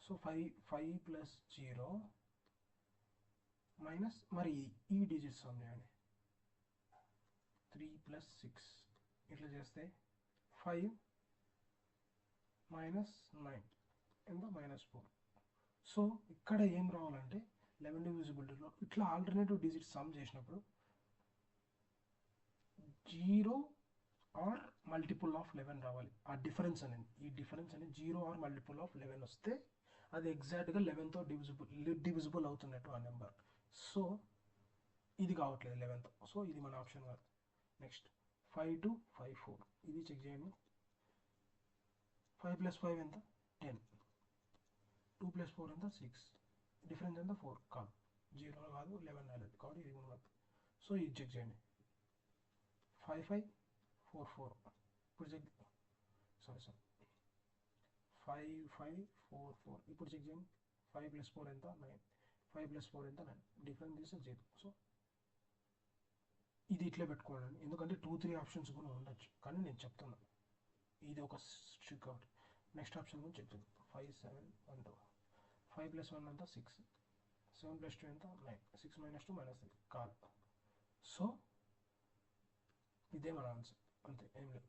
సో 5 + 0 మైనస్ మరి ఈ డిజిట్స్ ఉన్నాయండి 3 + 6, ఇట్లా చేస్తే 5 - 9 ఎంత -4. సో ఇక్కడ ఏం రావాలంటే 11 డివిజిబిలిటీలో ఇట్లా ఆల్టర్నేటివ్ డిజిట్స్ సమ్ చేసినప్పుడు 0 ఆర్ మల్టిపుల్ ఆఫ్ 11 రావాలి. ఈ డిఫరెన్స్ అనేది 0 ఆర్ మల్టిపుల్ ఆఫ్ 11 వస్తే అది ఎగ్జాక్ట్గా 11తో డివిజిబుల్ అవుతున్నట్టు ఆ నెంబర్. సో ఇది కావట్లేదు 11తో, సో ఇది మన ఆప్షన్ కాదు. నెక్స్ట్ 5 2 5 4, ఇది చెక్ చేయండి. 5 + 5 ఎంత 10, 2 + 4 ఎంత 6, డిఫరెన్స్ ఎంత 4 కాదు, 0 కాదు 11 రాలేదు కాబట్టి ఇది కూడా. సో ఇది చెక్ చేయండి. 5 5 4 4, ఇప్పుడు చెక్, సారీ 5 5 4 4, ఇప్పుడు చెక్ చేయండి. 5 + 4 ఎంత 9, 5 + 4 ఎంత 9, డిఫరెన్స్ తీస్తే 0. సో ఇది ఇట్లా పెట్టుకోవాలండి, ఎందుకంటే 2 3 ఆప్షన్స్ కూడా ఉండొచ్చు, కానీ నేను చెప్తున్నాను ఇది ఒక స్ట్రిక్ అవుట్. నెక్స్ట్ ఆప్షన్ కూడా చెప్తాను. 5 7 1 2, 5 + 1 ఎంత 6, 7 + 2 ఎంత 9, 6 - 2 -3 కాదు. సో ఇదే మన ఆన్సర్, అంతే ఏం లేదు.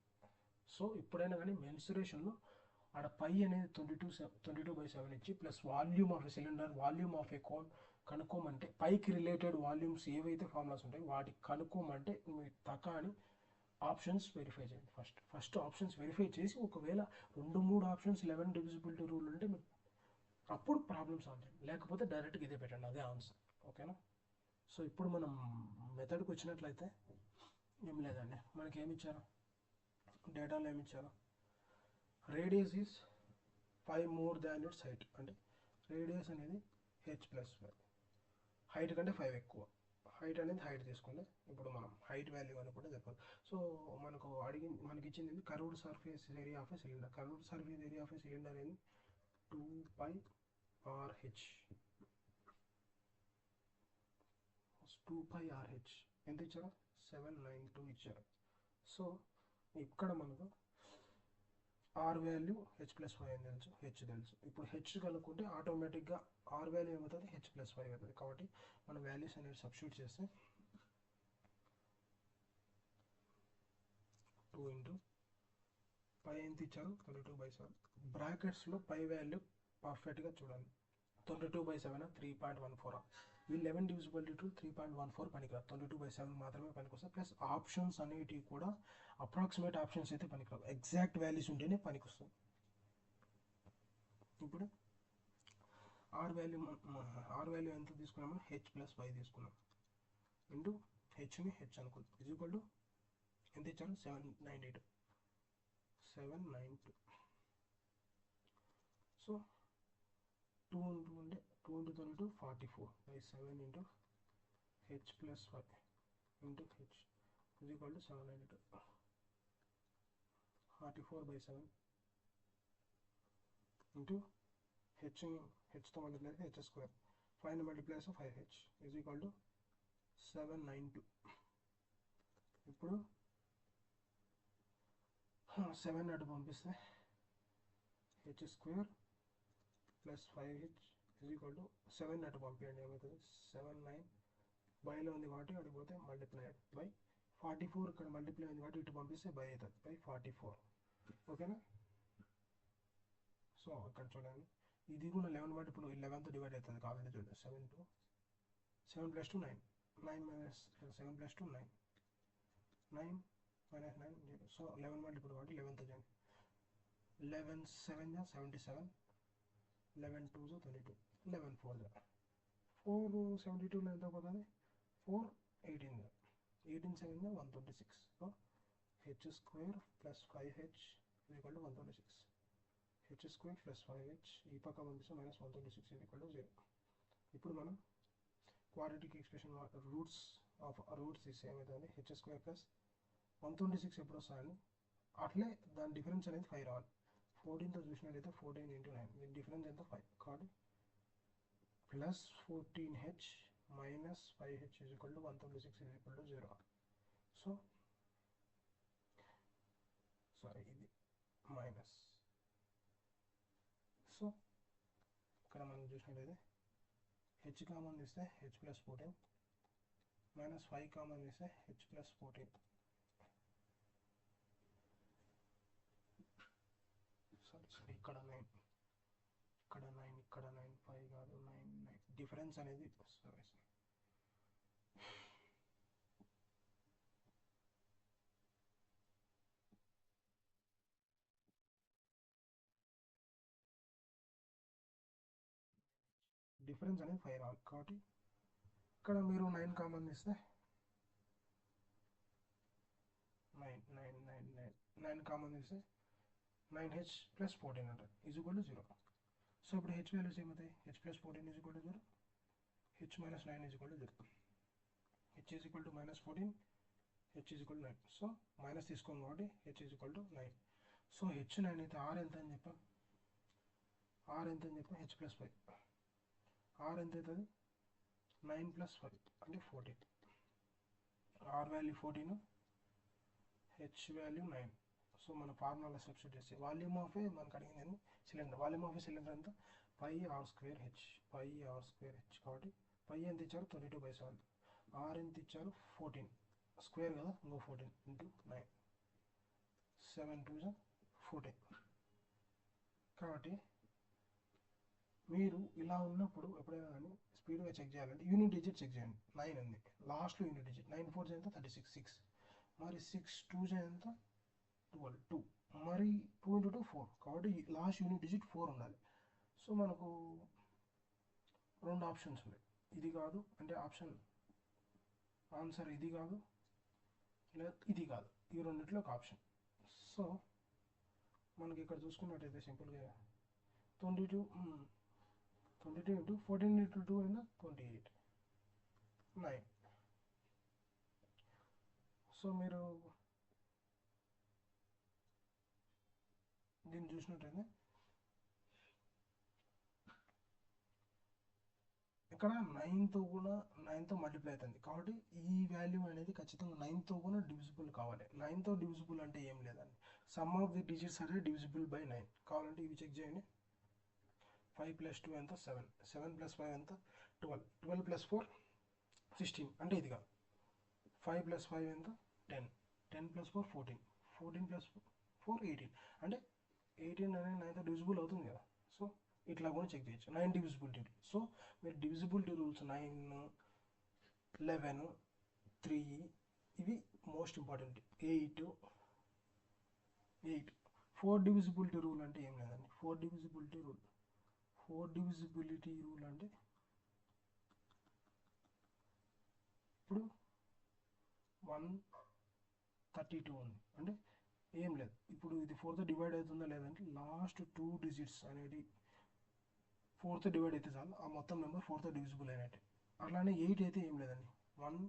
సో ఎప్పుడైనా కానీ మెన్సురేషన్లో ఆడ పై అనేది 22/7 ఇచ్చి plus volume of a cylinder, volume of a cone కనుక్కోమంటే, పైకి రిలేటెడ్ వాల్యూమ్స్ ఏవైతే ఫార్ములాస్ ఉంటాయో వాటికి కనుక్కోమంటే మీరు అని ఆప్షన్స్ వెరిఫై చేయండి. ఫస్ట్ ఆప్షన్స్ వెరిఫై చేసి ఒకవేళ 2 3 ఆప్షన్స్ 11 డివిజిబిలిటీ రూల్ ఉంటే మీరు అప్పుడు ప్రాబ్లమ్ సాల్వ్ చేయండి, లేకపోతే డైరెక్ట్గా ఇదే పెట్టండి, అదే ఆన్సర్. ఓకేనా? సో ఇప్పుడు మనం మెథడ్కి వచ్చినట్లయితే ఏం లేదండి, మనకి ఏమి ఇచ్చారు, డేటాలో ఏమి ఇచ్చారు, radius is 5 more than its height, అంటే రేడియస్ అనేది h+5, హైట్ కంటే 5 ఎక్కువ. హైట్ అనేది హైట్ తీసుకోండి, ఇప్పుడు మనం హైట్ వాల్యూ అని కూడా చెప్పాలి. సో మనకి ఇచ్చింది curved surface area of a cylinder. Curved surface area of a cylinder అనేది 2πRh. 2πRh ఎంత ఇచ్చారు, 792 ఇచ్చారు. సో ఇక్కడ మనకు ఆర్ వాల్యూ h+5 అని తెలుసు, హెచ్ తెలుసు. ఇప్పుడు హెచ్ కనుక్కుంటే ఆటోమేటిక్గా ఆర్ వాల్యూ ఏమవుతుంది, h+5 అవుతుంది. కాబట్టి మన వాల్యూస్ అనేది సబ్స్టిట్యూట్ చేస్తే 2 × పై ఎంత ఇచ్చారు 22/7. బ్రాకెట్స్లో పై వాల్యూ పర్ఫెక్ట్గా చూడండి, 22/7 3.14. ఈ 11 డివిజిబిలిటీ టు 3.14 పనికిరాదు, 22/7 మాత్రమే పనికొస్తాయి. ప్లస్ ఆప్షన్స్ అనేటివి కూడా అప్రాక్సిమేట్ ఆప్షన్స్ అయితే పనికిరావు, ఎగ్జాక్ట్ వాల్యూస్ ఉంటేనే పనికొస్తుంది. ఇప్పుడు ఆర్ వాల్యూ ఎంత తీసుకున్నాము, h+5 తీసుకున్నాం ఇంటూ హెచ్ని హెచ్ అనుకుంటాం ఈజ్ ఈక్వల్ టు ఎంత ఇచ్చారు 792. సో 2 ఉంటే 2 into 32 44/7 into h+5 into h is equal to 792. 44/7 into h తో మల్టిప్లై అయితే h². 5 multiplies of 5h is equal to 792. ఇప్పుడు 7 అటు పంపిస్తే h² plus 5h is equal to 7 అటు పంపించండి ఏమవుతుంది 79 బైలో ఉంది కాబట్టి అటు పోతే మల్టిప్లై బై 44 ఇక్కడ మల్టిప్లై ఉంది కాబట్టి ఇటు పంపిస్తే బై అవుతుంది బై 44. ఓకేనా. సో ఇక్కడ చూడండి ఇది కూడా 11 బట్టి ఇప్పుడు 11తో డివైడ్ అవుతుంది కాబట్టి చూడండి 7 + 2 9 9 - 7 + 2 9 9 - 9 0. సో 11 బట్టి ఇప్పుడు కాబట్టి 11తో చేయండి 11 7 77 11 2 22 11 4 4 72 ఎంత పోతుంది 4 18 18 7 126. So h² plus 5h is equal to 126. h² plus 5h ఈ పక్క పంపిస్తే -126 is equal to 0. ఇప్పుడు మనం క్వాడ్రాటిక్ ఎక్స్ప్రెషన్ రూట్స్ ఇస్తే ఏమవుతుంది h² ప్లస్ 126 ఎప్పుడు వస్తాయని అట్లే దాని డిఫరెన్స్ అనేది 5 రావాలి. 14తో చూసినట్లయితే 14 into 9 దీని డిఫరెన్స్ ఎంత 5 కాబట్టి plus 14h minus 5h is equal to 126 is equal to 0. So sorry ఇది మైనస్. సో ఇక్కడ మనం చూసినట్లయితే h కామన్ తీస్తే h+14 మైనస్ 5 కామన్ తీస్తే h+14. సారీ ఇక్కడ 9 ఇక్కడ 9 ఇక్కడ 9 5 కాదు 9 9 డిఫరెన్స్ అనేది డిఫరెన్స్ అనేది 5 రావాలి కాబట్టి ఇక్కడ మీరు 9 కామన్ తీస్తే 9 కామన్ తీస్తే 9h + 14 అంటారు ఈజ్ ఈక్వల్ టు 0. సో ఇప్పుడు h వాల్యూస్ ఏమవుతాయి h+14 is equal to 0 h - 9 is equal to 0 h is equal to -14 h is equal to 9. So minus తీసుకోండి కాబట్టి h is equal to 9. So h9 అయితే r ఎంత అని చెప్పాం h+5 r ఎంత అవుతుంది 9 + 5 అంటే 14. r value 14 h value 9. So మన ఫార్ములా సబ్స్టిట్యూట్ చేస్తే వాల్యూమ్ ఆఫ్ మనకు అడిగింది సిలిండర్ వాల్యూమ్ ఆఫ్ సిలిండర్ ఎంత πr²h కాబట్టి π ఎంత ఇచ్చారు 22/7 r ఎంత ఇచ్చారు 14 స్క్వేర్ కదా ఇంకో 14 into 9 7 2 14. కాబట్టి మీరు ఇలా ఉన్నప్పుడు ఎప్పుడైనా కానీ స్పీడ్గా చెక్ చేయాలంటే యూనిట్ డిజిట్ చెక్ చేయండి 9 ఉంది లాస్ట్లో యూనిట్ డిజిట్ 9 4 ఎంత 36 6 మరి 6 2 ఎంత 12 2 మరి 2 into 2 4 కాబట్టి లాస్ట్ యూనిట్ డిజిట్ 4 ఉండాలి. సో మనకు రెండు ఆప్షన్స్ ఉన్నాయి ఇది కాదు అంటే ఆన్సర్ ఇది కాదు లేదా ఇది కాదు ఈ రెండిట్లో ఒక ఆప్షన్. సో మనకి ఇక్కడ చూసుకున్నట్టయితే సింపుల్గా 22 into 14 into 2 and 28 9. సో మీరు దీన్ని చూసినట్టయితే ఇక్కడ 9తో మల్టిప్లై అవుతుంది కాబట్టి ఈ వాల్యూ అనేది ఖచ్చితంగా 9తో కూడా డివిజిబుల్ కావాలి. 9తో డివిజిబుల్ అంటే ఏం లేదండి సమ్ ఆఫ్ ది డిజిట్స్ అనేది డివిజిబుల్ బై 9 కావాలంటే ఇవి చెక్ చేయండి 5 + 2 ఎంత 7 7 + 5 ఎంత 12 12 + 4 16 అంటే ఇది కాదు 5 + 5 ఎంత 10 10 + 4 14 14 + 4 18 అంటే 18 అనేది 9తో డివిజిబుల్ అవుతుంది కదా. సో ఇట్లా కూడా చెక్ చేయొచ్చు 9 డివిజిబిలిటీ. సో మీరు డివిజిబిలిటీ రూల్స్ 9 11 3 ఇవి మోస్ట్ ఇంపార్టెంట్ 8 4 డివిజిబిలిటీ రూల్ అంటే ఏం లేదండి 4 డివిజిబిలిటీ రూల్ 4 డివిజిబిలిటీ రూల్ అంటే ఇప్పుడు 132 ఉంది అంటే ఏం లేదు. ఇప్పుడు ఇది 4తో డివైడ్ అవుతుందా లేదంటే లాస్ట్ 2 డిజిట్స్ అనేది 4తో డివైడ్ అయితే చాలు ఆ మొత్తం నెంబర్ 4తో డివిజిబుల్ అయినట్టే. అలానే 8 అయితే ఏం లేదండి, 1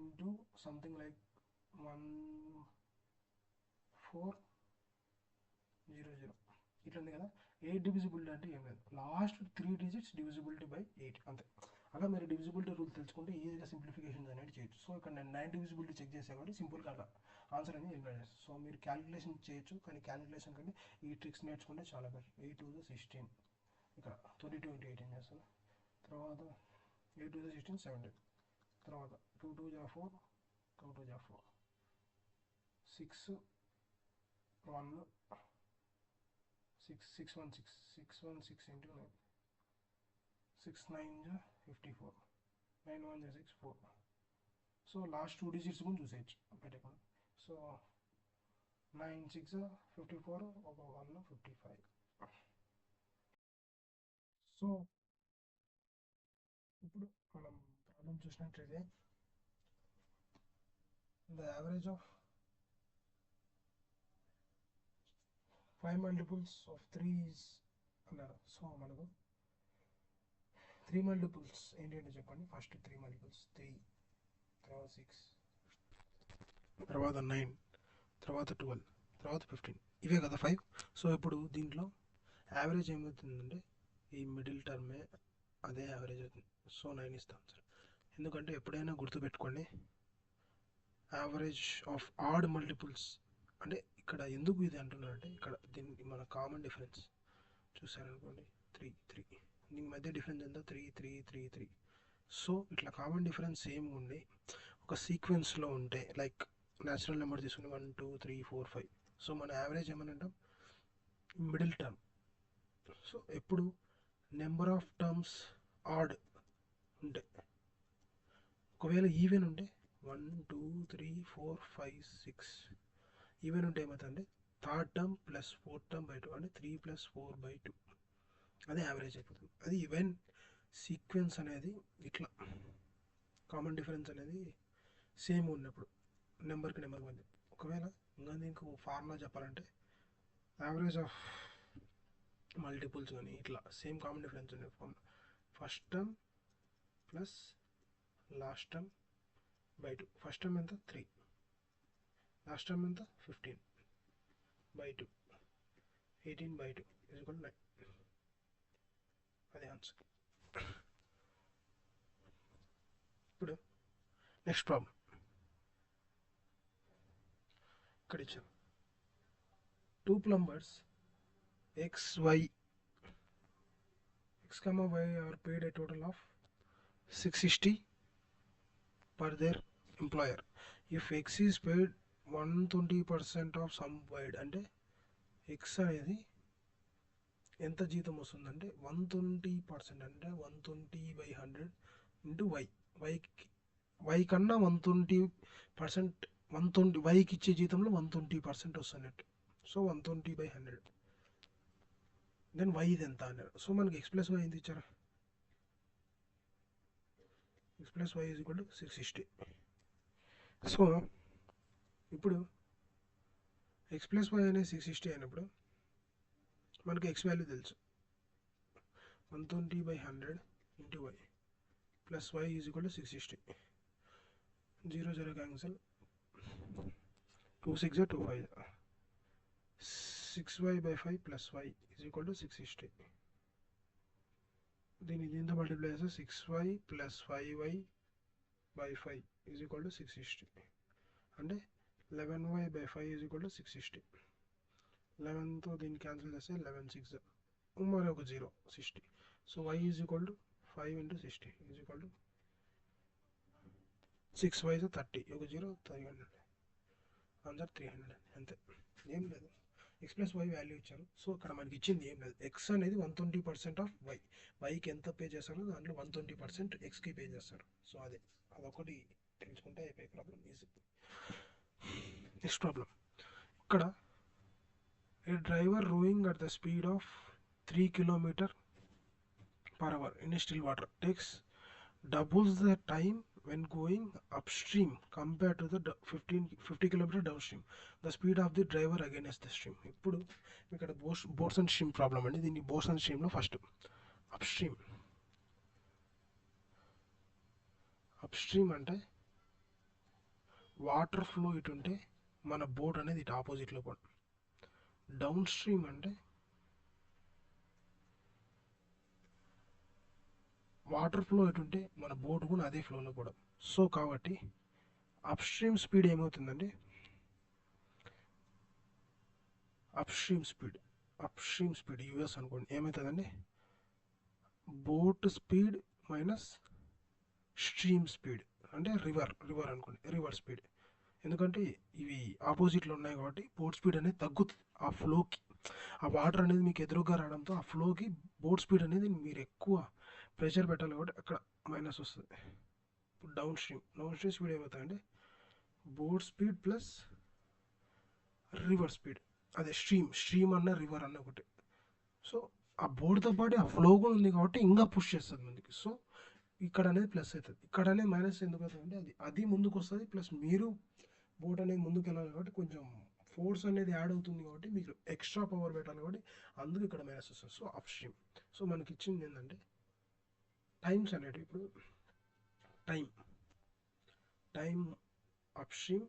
into something like 1400 ఇట్లా ఉంది కదా. 8 డివిజిబిలిటీ అంటే ఏం లేదు, లాస్ట్ 3 డిజిట్స్ డివిజిబిలిటీ బై 8 అంతే. అలా మీరు డివిజిబిలిటీ రూల్ తెలుసుకుంటే ఈజీగా సింప్లిఫికేషన్స్ అనేది చేయొచ్చు. సో ఇక్కడ నేను 9 డివిజిబిలిటీ చెక్ చేసాను కాబట్టి సింపుల్గా అలా ఆన్సర్ అనేది ఎలిమినేట్ చేస్తాను. సో మీరు క్యాలిక్యులేషన్ చేయొచ్చు, కానీ క్యాలిక్యులేషన్ కంటే ఈ ట్రిక్స్ నేర్చుకుంటే చాలా బెటర్. 8 to the 16 ఇక్కడ 22 into 18 చేస్తాను. తర్వాత 8 to the 16 17. తర్వాత 2 2 जा 4, 2 2 जा 4, 6 1 6 6 1 6 6 1 6 into 9, 6 9 जा 54, 9 1 जा 6 4. సో లాస్ట్ 2 డిజిట్స్ కూడా చూసేయచ్చు పెట్టకుండా. సో 9 6 54, ఒక 1 55. సో ఇప్పుడు మనం ప్రాబ్లం చూసినట్లయితే the average of 5 multiples of 3 is అన్నారు. సో మనకు 3 multiples ఏంటంటే చెప్పండి. ఫస్ట్ 3 multiples 3, తర్వాత 6, తర్వాత 9, తర్వాత 12, తర్వాత 15, ఇవే కదా 5. సో ఇప్పుడు దీంట్లో యావరేజ్ ఏమవుతుందంటే ఈ మిడిల్ టర్మే అదే యావరేజ్ అవుతుంది. సో 9 ఇస్తాం సార్. ఎందుకంటే ఎప్పుడైనా గుర్తుపెట్టుకోండి, యావరేజ్ ఆఫ్ ఆడ్ మల్టిపుల్స్ అంటే ఇక్కడ ఎందుకు ఇది అంటున్నారంటే ఇక్కడ దీనికి మన కామన్ డిఫరెన్స్ చూసారనుకోండి 3 3, దీని మధ్య డిఫరెన్స్ ఎంత 3 3 3 3. సో ఇట్లా కామన్ డిఫరెన్స్ సేమ్ ఉండి ఒక సీక్వెన్స్లో ఉంటే లైక్ న్యాచురల్ నెంబర్ తీసుకుని 1 2 3 4 5. సో మన యావరేజ్ ఏమని అంటాం, మిడిల్ టర్మ్. సో ఎప్పుడు నెంబర్ ఆఫ్ టర్మ్స్ ఆడ్ ఉంటే, ఒకవేళ ఈవెన్ ఉంటే 1 2 3 4 5 6 ఈవెన్ ఉంటే ఏమవుతుందంటే third term plus fourth term by 2 అంటే 3 + 4 / 2 అది యావరేజ్ అయిపోతుంది. అది ఈవెన్ సీక్వెన్స్ అనేది ఇట్లా కామన్ డిఫరెన్స్ అనేది సేమ్ ఉన్నప్పుడు నెంబర్కి నెంబర్ మధ్య. ఒకవేళ ఇంకా దీనికి ఫార్ములా చెప్పాలంటే యావరేజ్ ఆఫ్ మల్టిపుల్స్ కానీ ఇట్లా సేమ్ కామన్ డిఫరెన్స్ ఉండే formula first term plus last term by 2. First term ఎంత 3, లాస్ట్ టర్మ్ ఎంత 15 బై 2, 18 బై 2 = 9. అదే ఆన్సర్. ఇప్పుడు నెక్స్ట్ ప్రాబ్లం ఇక్కడ ఇచ్చాను. 2 plumbers x, y are paid a total of 660 per their employer. If x is paid 120% of sum paid అంటే x అనేది ఎంత జీతం వస్తుందంటే 120% అంటే 120/100 ఇంటూ y కన్నా 120%, 120 వైకి ఇచ్చే జీతంలో 120% వస్తున్నట్టు. సో 120/100 దెన్ వై ఇది ఎంత అన్నారు. సో మనకి x + y ఎంత ఇచ్చారు, x + y = 660. సో ఇప్పుడు x + y అనేది 660 అయినప్పుడు మనకి x వాల్యూ తెలుసు, 120/100 into y plus y = 660. 0 0 cancel, 2 6 2 5, 6y/5 plus y = 660. దీంతో మల్టిప్లై చేస్తే 6y ప్లస్ 5y/5 = 660 అంటే 11y/5 = 660. 11తో దీన్ని క్యాన్సిల్ చేస్తే 11 6 మరి ఒక 0 60. సో y = 5 × 60 = 6y 30, ఒక 0 300. ఆన్సర్ 300 అంతే, ఏం లేదు. x + y వాల్యూ ఇచ్చారు. సో ఇక్కడ మనకి ఇచ్చింది ఏం లేదు, x అనేది 120% ఆఫ్ y, వైకి ఎంత పే చేస్తారో దాంట్లో 120% ఎక్స్కి పే చేస్తారు. సో అదొకటి తెలుసుకుంటే అయిపోయి ప్రాబ్లం ఈజీ. నెక్స్ట్ ప్రాబ్లం ఇక్కడ A driver rowing at the speed of 3 km/h in a still water takes doubles the time when going upstream compared to the 50 km downstream. The speed of the driver against the stream. ఇప్పుడు ఇక్కడ boats and stream problem అండి. దీన్ని boats and స్ట్రీమ్లో first upstream. Upstream అంటే water flow ఇటు ఉంటే మన boat అనేది ఇటు ఆపోజిట్లో పోవడం. డౌన్ స్ట్రీమ్ అంటే వాటర్ ఫ్లో ఇటు ఉంటే మన బోట్ కూడా అదే ఫ్లోలో పోవడం. సో కాబట్టి అప్స్ట్రీమ్ స్పీడ్ ఏమవుతుందండి, అప్స్ట్రీమ్ స్పీడ్ యూఎస్ అనుకోండి, ఏమవుతుందండి, boat speed minus stream speed అంటే రివర్ అనుకోండి, రివర్ స్పీడ్. ఎందుకంటే ఇవి ఆపోజిట్లో ఉన్నాయి కాబట్టి బోట్ స్పీడ్ అనేది తగ్గుతుంది. ఆ ఫ్లోకి ఆ వాటర్ అనేది మీకు ఎదురుగా రావడంతో ఆ ఫ్లోకి బోట్ స్పీడ్ అనేది మీరు ఎక్కువ ప్రెషర్ పెట్టాలి కాబట్టి అక్కడ మైనస్ వస్తుంది. ఇప్పుడు డౌన్ స్ట్రీమ్ స్పీడ్ ఏమవుతాయంటే boat speed plus river speed. అదే స్ట్రీమ్ అన్న రివర్ అన్న ఒకటి. సో ఆ బోర్డుతో పాటు ఆ ఫ్లో కూడా ఉంది కాబట్టి ఇంకా పుష్ చేస్తుంది ముందుకి. సో ఇక్కడ అనేది ప్లస్ అవుతుంది, ఇక్కడ అనేది మైనస్ ఎందుకు అవుతుంది అంటే అది ముందుకు వస్తుంది, ప్లస్ మీరు బోట్ అనేది ముందుకు వెళ్ళాలి కాబట్టి కొంచెం ఫోర్స్ అనేది యాడ్ అవుతుంది కాబట్టి మీకు ఎక్స్ట్రా పవర్ పెట్టాలి కాబట్టి అందుకు ఇక్కడ మైనస్ వస్తుంది. So up stream. సో మనకి ఇచ్చింది ఏంటంటే టైమ్స్ అనేటివి. ఇప్పుడు టైం అప్ స్ట్రీమ్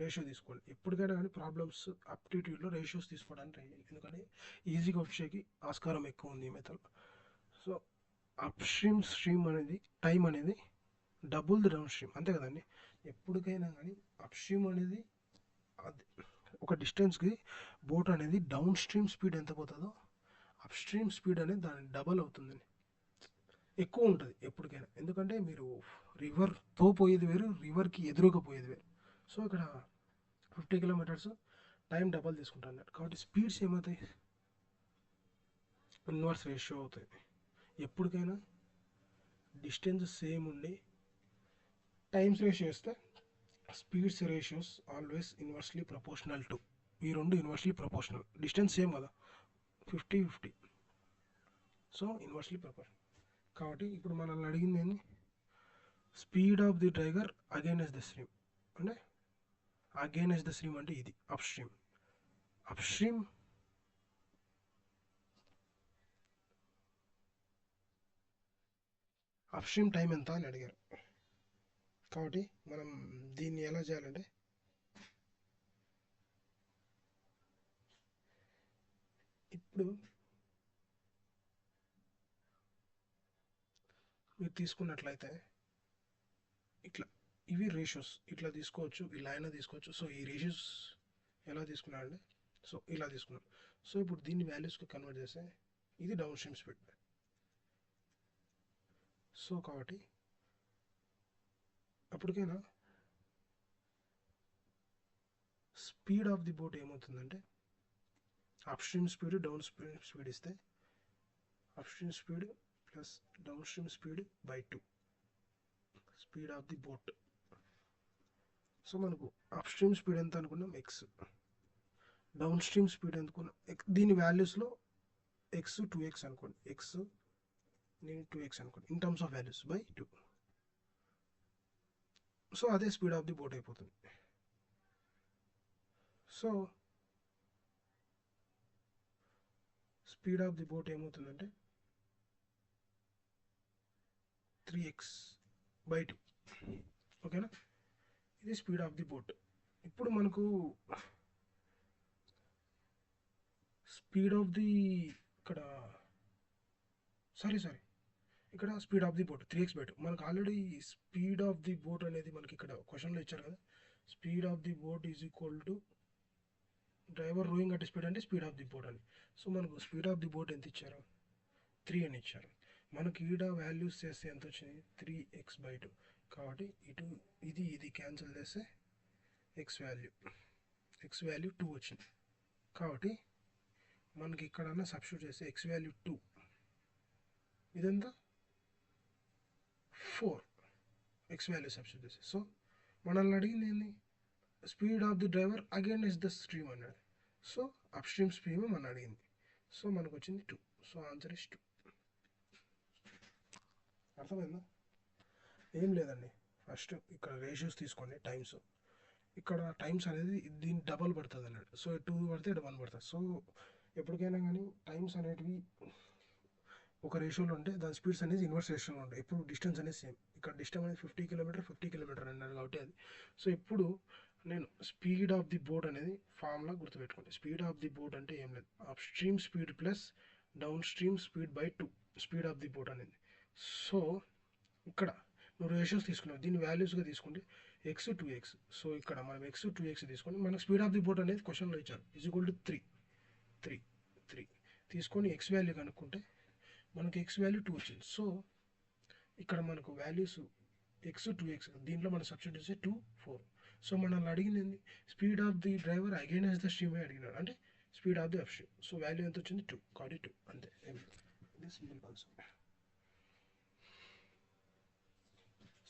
రేషియో తీసుకోండి. ఎప్పటికైనా కానీ ప్రాబ్లమ్స్ అప్టిట్యూడ్లో రేషియోస్ తీసుకోవడానికి ట్రై చేయండి, ఎందుకంటే ఈజీగా వచ్చేకి ఆస్కారం ఎక్కువ ఉంది ఈ మెథడ్. సో అప్ స్ట్రీమ్ అనేది టైం అనేది డబుల్ ది డౌన్ స్ట్రీమ్, అంతే కదండి. ఎప్పటికైనా కానీ అప్ స్ట్రీమ్ అనేది అది ఒక డిస్టెన్స్కి బోట్ అనేది డౌన్ స్ట్రీమ్ స్పీడ్ ఎంత పోతుందో అప్ స్ట్రీమ్ స్పీడ్ అనేది దాని డబల్ అవుతుందండి, ఎక్కువ ఉంటుంది ఎప్పటికైనా. ఎందుకంటే మీరు రివర్తో పోయేది వేరు, రివర్కి ఎదురుగా పోయేది వేరు. సో ఇక్కడ 50 కిలోమీటర్స్ టైం డబల్ తీసుకుంటాను కాబట్టి స్పీడ్స్ ఏమవుతాయి, ఇన్వర్స్ రేషియో అవుతాయి. ఎప్పటికైనా డిస్టెన్స్ సేమ్ ఉండి టైమ్స్ రేషియో ఇస్తే speeds ratios always inversely proportional to, ఈ రెండు ఇన్వర్స్లీ ప్రపోర్షనల్. డిస్టెన్స్ సేమ్ కదా, 50-50, సో ఇన్వర్స్లీ ప్రపోర్షనల్. కాబట్టి ఇప్పుడు మనల్ని అడిగింది ఏంటి, speed of the driver against the stream అంటే అగైనెస్ట్ ద స్ట్రీమ్ అంటే ఇది అప్ స్ట్రీమ్ టైం ఎంత అని అడిగారు. కాబట్టి మనం దీన్ని ఎలా చేయాలంటే ఇప్పుడు మీరు తీసుకున్నట్లయితే ఇట్లా ఇవి రేషియోస్ ఇట్లా తీసుకోవచ్చు, ఇలా అయినా తీసుకోవచ్చు. సో ఈ రేషియోస్ ఎలా తీసుకున్నారంటే సో ఇలా తీసుకున్నాం. సో ఇప్పుడు దీన్ని వాల్యూస్కి కన్వర్ట్ చేస్తే ఇది డౌన్ స్ట్రీమ్ స్పీడ్. సో కాబట్టి అప్పటికైనా స్పీడ్ ఆఫ్ ది బోట్ ఏమవుతుందంటే up stream speed down speed ఇస్తే up stream speed plus down stream speed by 2 speed of the boat. So మనకు అప్ స్ట్రీమ్ స్పీడ్ ఎంత అనుకున్నాం ఎక్స్, డౌన్ స్ట్రీమ్ స్పీడ్ అనుకున్నాం దీని వాల్యూస్లో X 2x అనుకోండి, X నేను 2x అనుకోండి in terms of values by 2. So అదే స్పీడ్ ఆఫ్ ది బోట్ అయిపోతుంది. So speed of the boat ఏమవుతుందంటే 3x బై 2, ఓకేనా. ఇది స్పీడ్ ఆఫ్ ది బోట్. ఇప్పుడు మనకు స్పీడ్ ఆఫ్ ది ఇక్కడ ఇక్కడ speed of the boat 3x by 2. మనకు already speed of the boat అనేది మనకి ఇక్కడ క్వశ్చన్లో ఇచ్చారు కదా, speed of the boat is equal to driver rowing at speed అంటే స్పీడ్ ఆఫ్ ది బోట్ అని. సో మనకు స్పీడ్ ఆఫ్ ది బోట్ ఎంత ఇచ్చారు, 3 అని ఇచ్చారు. మనకి ఈడ వాల్యూస్ చేస్తే ఎంత వచ్చింది, 3x బై 2. కాబట్టి ఇటు ఇది క్యాన్సిల్ చేస్తే ఎక్స్ వాల్యూ 2 వచ్చింది. కాబట్టి మనకి ఇక్కడన్నా సబ్స్టిట్యూట్ చేస్తే ఎక్స్ వాల్యూ 2, ఇదంతా 4, ఎక్స్ వాల్యూ సబ్స్టిట్యూట్ చేస్తే. సో మనల్ని అడిగింది ఏంది, speed of the driver against the stream అన్నాడు. సో అప్ స్ట్రీమ్ స్పీడ్ మనం అడిగింది. సో మనకు వచ్చింది 2. So answer is 2. అర్థమైందా? ఏం లేదండి, ఫస్ట్ ఇక్కడ రేషియోస్ తీసుకోండి, టైమ్స్. ఇక్కడ టైమ్స్ అనేది దీని డబల్ పడుతుంది అన్నట్టు. సో 2 పడితే 1 పడుతుంది. సో ఎప్పటికైనా కానీ టైమ్స్ అనేటివి ఒక రేషియోలో ఉంటే దాని స్పీడ్స్ అనేది ఇన్వర్స్ రేషియోలో ఉంటాయి. ఇప్పుడు డిస్టెన్స్ అనేది సేమ్. ఇక్కడ డిస్టెన్స్ అనేది 50 కిలోమీటర్ అన్నారు కాబట్టి అది. సో ఇప్పుడు నేను స్పీడ్ ఆఫ్ ది బోట్ అనేది ఫార్ములా గుర్తుపెట్టుకోండి. స్పీడ్ ఆఫ్ ది బోట్ అంటే ఏం లేదు, up stream speed plus down stream speed by 2 speed of the boat అనేది. సో ఇక్కడ నువ్వు రేషియోస్ తీసుకున్నావు, దీన్ని వాల్యూస్గా తీసుకుంటే ఎక్స్ 2x. సో ఇక్కడ మనం ఎక్స్ 2x తీసుకొని మనకు స్పీడ్ ఆఫ్ ది బోట్ అనేది క్వశ్చన్లో ఇచ్చారు ఈక్వల్ టు 3 తీసుకొని ఎక్స్ వాల్యూ కనుక్కుంటే మనకి ఎక్స్ వాల్యూ 2 వచ్చింది. సో ఇక్కడ మనకు వాల్యూస్ ఎక్స్ 2x, దీంట్లో మనం సబ్స్టిట్యూట్ చేస్తే 2 4. సో మనల్ని అడిగింది ఏంది, speed of the driver again as the stream అడిగినాడు, అంటే speed of the up stream. So value ఎంత వచ్చింది 2 కాబట్టి 2 అంతే. ఇది simple concept.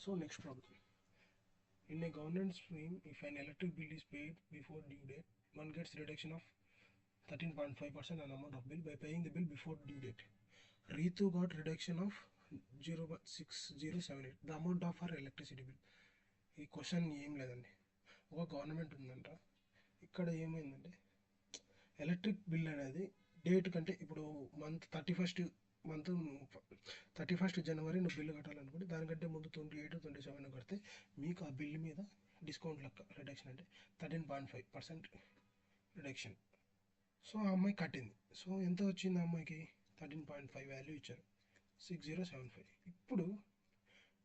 So next problem. In a government scheme, if an electric bill is paid before due date, one gets reduction of 13.5% on amount of bill by paying the bill before due date. Ritu got reduction of 0.6078, the amount of her electricity bill. ఈ question ఏం లేదండి, ఒక government ఉందంట. ఇక్కడ ఏమైందంటే electric bill అనేది date కంటే ఇప్పుడు మంత్ 31st జనవరి నువ్వు బిల్లు కట్టాలనుకుంటే దానికంటే ముందు 28 27 కడితే మీకు ఆ బిల్లు మీద డిస్కౌంట్ లెక్క రిడక్షన్ అంటే 13.5% రిడక్షన్. సో ఆ అమ్మాయి కట్టింది. సో ఎంత వచ్చింది ఆ అమ్మాయికి, 13.5 వాల్యూ ఇచ్చారు, 6075. ఇప్పుడు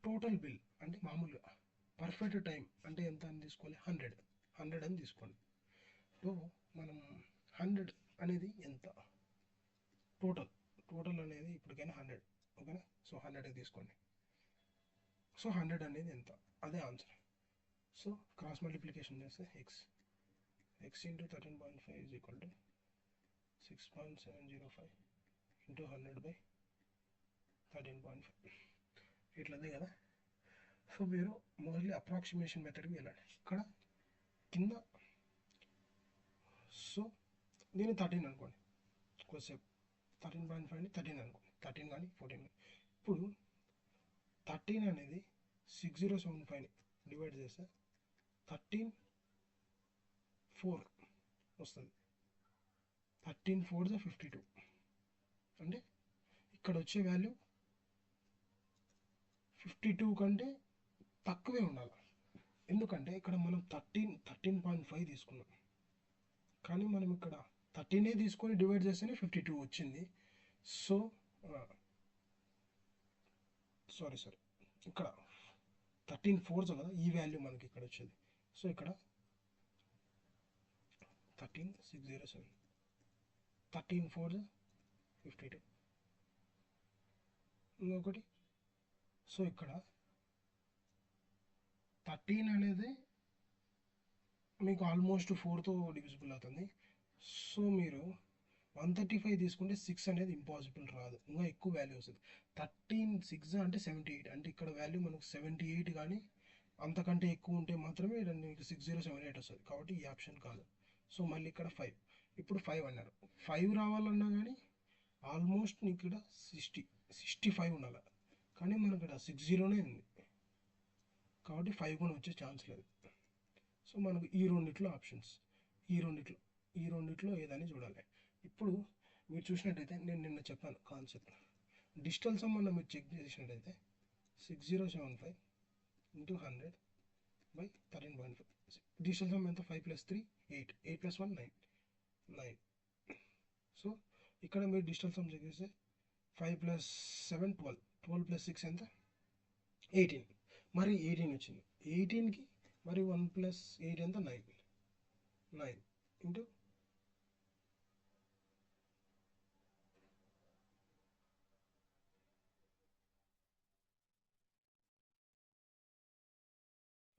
టోటల్ బిల్ అంటే మామూలుగా పర్ఫెక్ట్ టైం అంటే ఎంత అని తీసుకోవాలి, 100 అని తీసుకోండి. సో మనం 100 అనేది ఎంత, టోటల్ అనేది ఇప్పటికైనా 100, ఓకేనా. సో 100 తీసుకోండి. సో 100 అనేది ఎంత, అదే ఆన్సర్. సో క్రాస్ మల్టిప్లికేషన్ చేస్తే X into 13.5 is equal to 6.705 into 100/13.5 ఇట్లదే కదా. సో మీరు మోస్ట్లీ అప్రాక్సిమేషన్ మెథడ్కి వెళ్ళండి. ఇక్కడ కింద సో దీన్ని 13 అనుకోండి, కొద్దిసేపు 13.5ని 13 అనుకోండి, 13 కానీ 14 కానీ. ఇప్పుడు 13 అనేది 6075ని డివైడ్ చేస్తే 13/4 వస్తుంది. 13/4 52. అంటే ఇక్కడ వచ్చే వాల్యూ 52 కంటే తక్కువే ఉండాలి. ఎందుకంటే ఇక్కడ మనం 13.5 తీసుకున్నాం, కానీ మనం ఇక్కడ 13 తీసుకొని డివైడ్ చేస్తేనే 52 వచ్చింది. సో సారీ ఇక్కడ 13/4 కదా ఈ వాల్యూ మనకి ఇక్కడ వచ్చేది. సో ఇక్కడ 13607, 13/4 52. ఇంకొకటి, సో ఇక్కడ 13 అనేది మీకు ఆల్మోస్ట్ 4తో డివిజిబుల్ అవుతుంది. సో మీరు 135 తీసుకుంటే 6 అనేది ఇంపాసిబుల్ రాదు, ఇంకా ఎక్కువ వాల్యూ వస్తుంది. 13/6 అంటే 78, అంటే ఇక్కడ వాల్యూ మనకు 78 కానీ అంతకంటే ఎక్కువ ఉంటే మాత్రమే మీకు 6078 వస్తుంది, కాబట్టి ఈ ఆప్షన్ కాదు. సో మళ్ళీ ఇక్కడ 5, ఇప్పుడు 5 అన్నారు. 5 రావాలన్నా కానీ ఆల్మోస్ట్ నీకు ఇక్కడ 65 ఉండాలి, కానీ మనకి ఇక్కడ 60నే ఉంది, కాబట్టి 5 కూడా వచ్చే ఛాన్స్ లేదు. సో మనకు ఈ రెండిట్లో ఆప్షన్స్, ఈ రెండిట్లో ఏదని చూడాలి. ఇప్పుడు మీరు చూసినట్టయితే నేను నిన్న చెప్పాను కాన్సెప్ట్, డిజిటల్ సమ్ అన్న మీరు చెక్ చేసినట్టయితే 6075 ఇంటూ 100/13.5. డిజిటల్ సమ్ ఎంత, 5 + 3 8, 8 + 1 9. సో ఇక్కడ మీరు డిజిటల్ సమ్ చెక్ చేస్తే 5 + 7 12, 12 + 6 ఎంత 18, మరి 18 వచ్చింది. 18కి మరి 1 + 8 ఎంత 9 ఇంటూ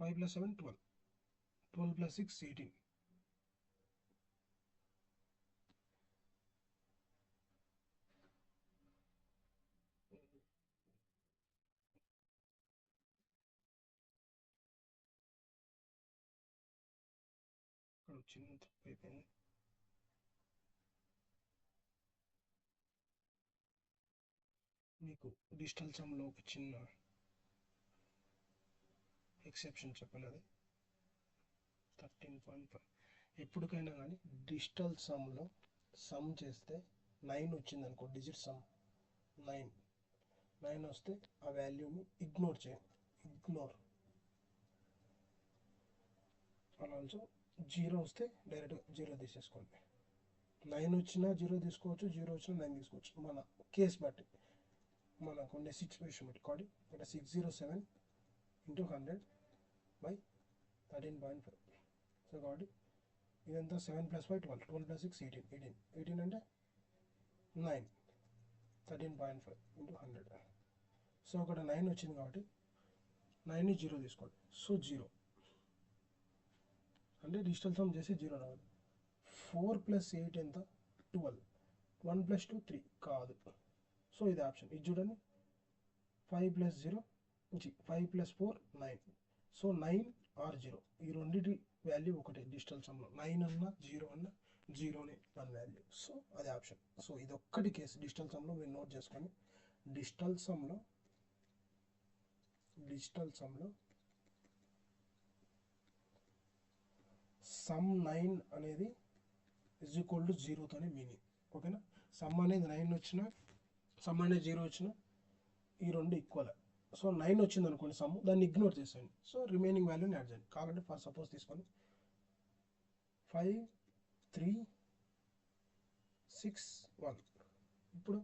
5 + 7 12, 12 + 6 18. ఇక్కడ చిన్న తప్పు అయిపోయింది. మీకు డిజిటల్ సమ్లో ఒక చిన్న ఎక్సెప్షన్ చెప్పలేదు. 13.5 ఎప్పటికైనా కానీ డిజిటల్ సమ్లో సమ్ చేస్తే 9 వచ్చింది అనుకో, డిజిట్ సమ్ 9 వస్తే ఆ వాల్యూని ఇగ్నోర్ చేయండి. ఇగ్నోర్. అండ్ ఆల్సో 0 వస్తే డైరెక్ట్గా 0 తీసేసుకోండి. 9 వచ్చినా 0 తీసుకోవచ్చు, 0 వచ్చినా 9 తీసుకోవచ్చు, మన కేస్ బట్టి, మనకు ఉండే సిచ్యువేషన్ బట్టి. కాబట్టి ఇక్కడ 607 ఇంటూ 100/13.5. సో కాబట్టి ఇదంతా 7 + 5 12, 12 + 6 18, 18 అంటే 9, 13.5 ఇంటూ 100. సో అక్కడ 9 వచ్చింది కాబట్టి 9ని 0 తీసుకోండి. సో 0 అంటే డిజిటల్ సమ్ చేసి 0 రావాలి. 4 + 8 ఎంత? 12. 1 + 2 3 కాదు. సో ఇది ఆప్షన్. ఇది చూడండి, 5 + 0 5 + 4 9. సో 9 ఆర్ 0 ఈ రెండింటి వాల్యూ ఒకటే డిజిటల్ సమ్లో. 9 అన్నా 0 అన్నా 0నే మన వాల్యూ. సో అది ఆప్షన్. సో ఇది ఒక్కటి కేసు డిజిటల్ సమ్లో మీరు నోట్ చేసుకోండి. డిజిటల్ సమ్లో సమ్ 9 అనేది = 0తోనే మీనింగ్. ఓకేనా? సమ్ అనేది 9 వచ్చినా, సమ్ అనేది 0 వచ్చినా ఈ రెండు ఈక్వల్. సో 9 వచ్చింది అనుకోండి సమ్, దాన్ని ఇగ్నోర్ చేసేయండి. సో రిమైనింగ్ వాల్యూని యాడ్ చేయండి. కావాలంటే ఫర్ సపోజ్ తీసుకొని 5 3 6 1. ఇప్పుడు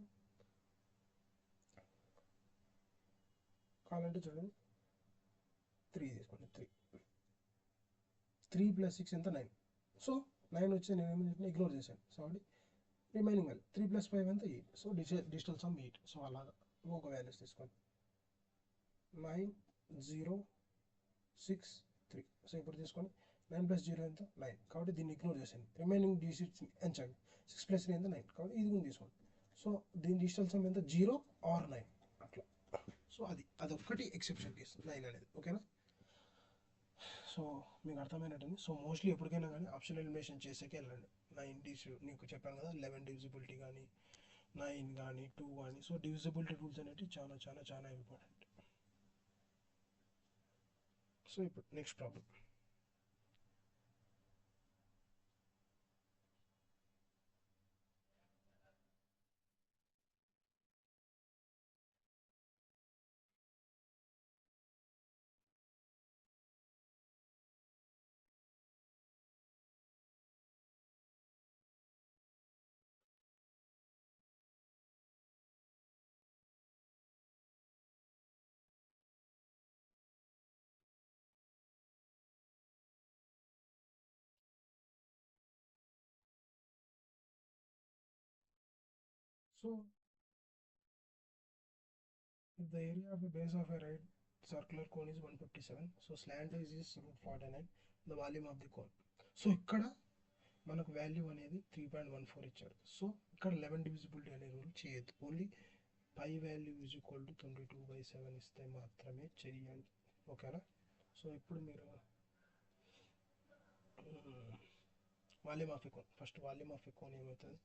కావాలంటే చూడండి 3 తీసుకోండి. 3 + 6 ఎంత? 9. సో 9 వచ్చి నేను ఏమైనా ఇగ్నోర్ చేశాను. సో అది రిమైనింగ్ వాల్యూ. 3 + 5 ఎంత? 8. So digital sum 8. సో అలాగా ఒక వాల్యూస్ తీసుకోండి. 9 0 6 3. సో ఇప్పుడు తీసుకొని 9 + 0 ఎంత? 9. కాబట్టి దీన్ని ఇగ్నోర్ చేసేయండి. Remaining digits ఎంచండి. 6 + 3 ఎంత? 9. కాబట్టి ఇది కూడా తీసుకోండి. సో దీని డిజిటల్ సమ్ ఎంత? 0 ఆర్ 9 అట్లా. సో అదొక్కటి ఎక్సెప్షన్ కేసు 9 అనేది. ఓకేనా? సో మీకు అర్థమైనట్టుంది. సో మోస్ట్లీ ఎప్పటికైనా కానీ ఆప్షనల్ ఎలిమినేషన్ చేసేకే వెళ్ళండి. 9 నీకు చెప్పాను కదా, 11 డివిజిబిలిటీ కానీ 9 కానీ 2 కానీ. సో డివిజిబిలిటీ రూల్స్ అనేవి చాలా చాలా చాలా ఇంపార్టెంట్. సో ఇప్పుడు next problem. So if the area of a base of a right circular cone is 157, so slant is √49, the volume of the cone. So ఇక్కడ మనకు వాల్యూ అనేది 3.14 ఇచ్చారు. సో ఇక్కడ 11 డివిజిబిలిటీ అనే రూల్ చేయొద్దు. ఓన్లీ పై value = 22/7 ఇస్తే మాత్రమే చెయ్యండి. ఓకేనా? సో ఇప్పుడు మీరు volume of a cone, first volume of a cone ఏమవుతుంది?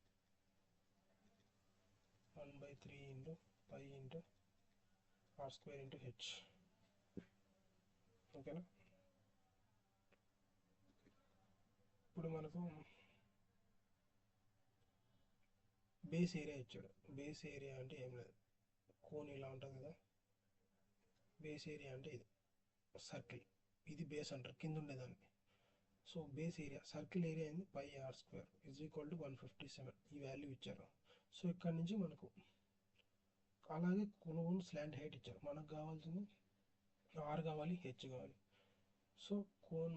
1/3 π r² h. ఓకేనా? ఇప్పుడు మనకు బేస్ ఏరియా ఇచ్చాడు. బేస్ ఏరియా అంటే ఏం లేదు, కోన్ ఇలా ఉంటుంది కదా, బేస్ ఏరియా అంటే ఇది సర్కిల్, ఇది బేస్ అంటారు కింద ఉండేదాన్ని. So base area, circle area అయింది π r² = 157. ఈ వాల్యూ ఇచ్చారు. సో ఇక్కడ నుంచి మనకు అలాగే కోన్ స్లాంట్ హైట్ ఇచ్చారు. మనకు కావాల్సింది r కావాలి, h కావాలి. సో కోన్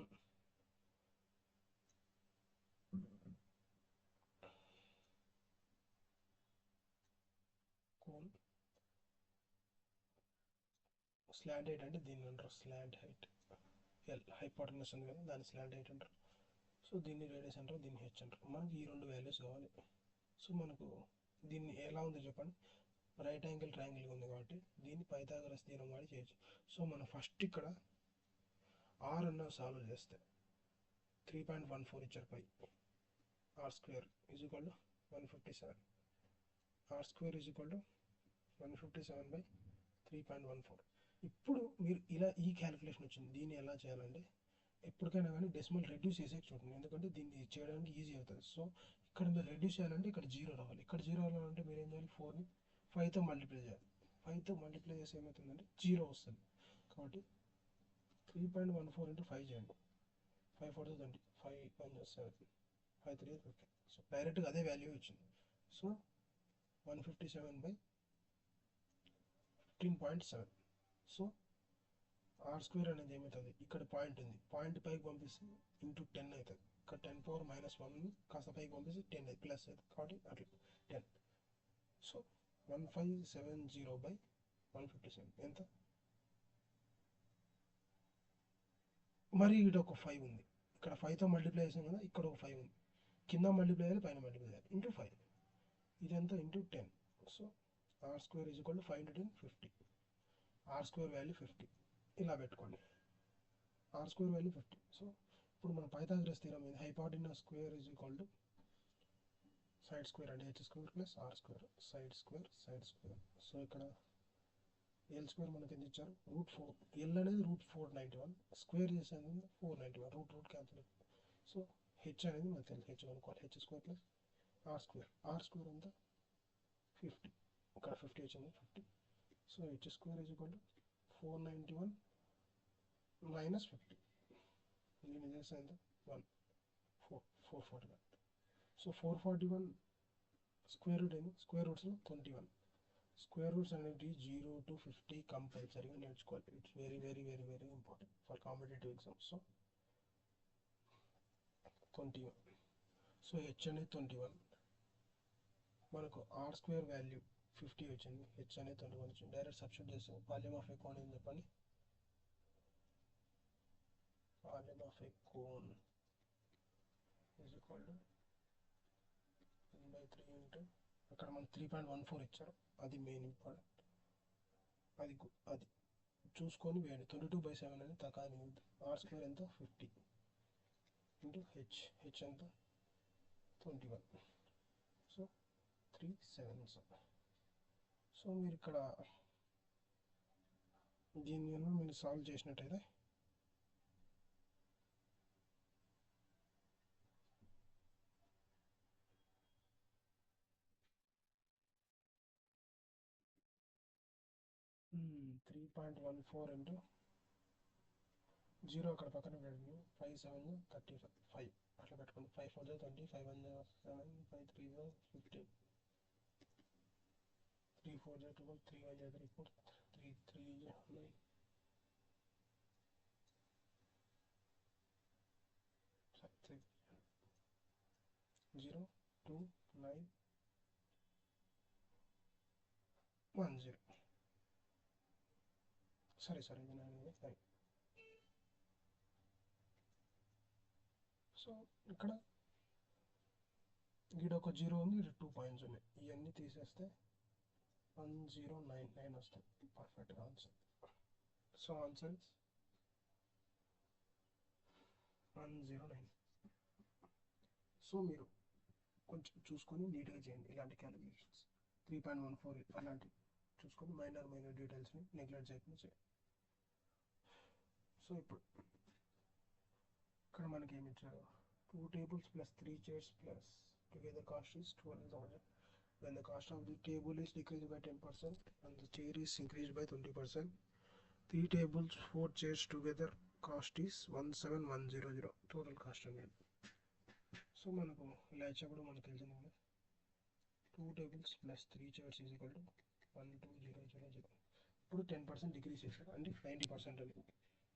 స్లాంట్ హైట్ అంటే దీన్ని అంటారు స్లాంట్ హైట్. హైపోటెన్యూస్ ఉంది కదా, దాన్ని స్లాంట్ హైట్ అంటారు. సో దీన్ని రేడియస్ అంటారు, దీన్ని హెచ్ అంటారు. మనకి ఈ రెండు వాల్యూస్ కావాలి. సో మనకు దీన్ని ఎలా ఉందో చెప్పండి, రైట్ యాంగిల్ ట్రయాంగిల్ ఉంది కాబట్టి దీన్ని పైథాగరస్ థీరం వాడి చేయొచ్చు. సో మనం ఫస్ట్ ఇక్కడ ఆర్ అన్న సాల్వ్ చేస్తే 3.14 ఇచ్చారు π r² = 157. r² = 157/3.14. ఇప్పుడు మీరు ఇలా ఈ క్యాలిక్యులేషన్ వచ్చింది. దీన్ని ఎలా చేయాలంటే ఎప్పటికైనా కానీ డెసిమల్ రెడ్యూస్ చేసే చూడండి, ఎందుకంటే దీన్ని చేయడానికి ఈజీ అవుతుంది. సో ఇక్కడ మీరు రెడ్యూస్ చేయాలంటే ఇక్కడ జీరో రావాలి. ఇక్కడ జీరో రావాలంటే మీరు ఏం చేయాలి, 4ని 5తో మల్టిప్లై చేయాలి. 5తో మల్టిప్లై చేస్తే ఏమవుతుందంటే జీరో వస్తుంది. కాబట్టి 3.14 ఇంటూ 5 చేయండి. 5 4 20, 5 1 7, 5 3 50. సో డైరెక్ట్గా అదే వాల్యూ వచ్చింది. సో 157/15.7. సో ఆర్ స్క్వేర్ అనేది ఏమవుతుంది, ఇక్కడ పాయింట్ ఉంది, పాయింట్ పైకి పంపిస్తే ఇంటూ 10 అవుతుంది. ఇక్కడ 10⁻−1 కాస్త పైకి పంపిస్తే 10 ప్లస్ అవుతుంది. కాబట్టి అట్లా 10. సో 1570/157 ఎంత? మరి ఇక్కడ ఒక 5 ఉంది, ఇక్కడ 5తో మల్టిప్లై చేసాం కదా, ఇక్కడ ఒక 5 ఉంది, కింద మల్టిప్లై చేయాలి, పైన మల్టిప్లై చేయాలి, ఇంటూ 5. ఇదంతా into 10. So R square is equal to 5 × 10 50. R square value 50 ఇలా పెట్టుకోండి. Are square value 50. సో ఇప్పుడు మన పైథాగరస్ థీరం మీద hypotenuse square is equal to side square అంటే H square plus R square, side square side square. So ఇక్కడ L square మనకి ఎంత ఇచ్చారు, √4. ఎల్ అనేది √491, స్క్వేర్ చేసేది 491, రూట్ క్యాన్సిల్. సో హెచ్ అనేది మనకు తెలుసు, హెచ్ అనుకోవాలి, H square plus R square. R square అంతా 50, ఇక్కడ 50 వచ్చింది 50. So H square is equal to 491 - 50. దీన్ని చేస్తే ఎంత, 441. సో 441 స్క్వేర్ రూట్ ఏంది, స్క్వేర్ రూట్స్లో 21. స్క్వేర్ రూట్స్ అనేవి 0 to 50 కంపల్సరీగా నేర్చుకోవాలి. It's very very very very important for competitive exams. So 21. So H అనేది 21, మనకు ఆర్ స్క్వేర్ వాల్యూ 50 వచ్చింది, హెచ్ అనేది 21 వచ్చింది. డైరెక్ట్ సబ్స్టిట్యూట్ చేస్తాం. వాల్యూమ్ ఆఫ్ ఏ కోన్ ఏం చెప్పండి, volume of a cone is equal to 1/3 into, అక్కడ మనం 3.14 ఇచ్చారు, అది మెయిన్ ఇంపార్టెంట్. అది చూసుకొని వేయండి. 22/7 అనేది తకాని. ఆర్ స్క్వేర్ ఎంత, 50 ఇంటూ హెచ్ ఎంత 21. So 3 7s. సో మీరు ఇక్కడ దీన్ని మీరు సాల్వ్ చేసినట్టయితే త్రీ 3.14 ఇంటూ 0 అక్కడ పక్కన పెట్టండి, 5 7 35 అట్లా పెట్టుకోండి. 5 4 20, 5 1 7, 5 3 15, 3 4 12, 3 1 3 4, 3 3 9, 0 2 9 1 0. సరే ఇది 9. సో ఇక్కడ ఒక 0 ఉంది, 2 పాయింట్స్ ఉన్నాయి, ఇవన్నీ తీసేస్తే 1099 వస్తాయి. పర్ఫెక్ట్గా answer. So answer is 109. So మీరు కొంచెం చూసుకొని నీట్గా చేయండి ఇలాంటి క్యాలిక్యులేషన్స్. 3.14 అలాంటివి చూసుకొని మైనర్ డీటెయిల్స్ని నెగ్లెక్ట్ చేయకుండా చేయండి. సో ఇప్పుడు ఇక్కడ మనకి ఏమి ఇచ్చారు, 2 tables plus 3 chairs plus together cost is 12,000. When the cost of the table is decreased by 10% and the chair is increased by 20%, 3 tables 4 chairs together cost is 17,100 total cost అనేది. So మనకు ఇలా ఇచ్చినప్పుడు మనకు తెలిసింది కదా, 2 tables plus 3 chairs is equal to 12,000. ఇప్పుడు 10% decrease చేశారు అంటే 90% అని.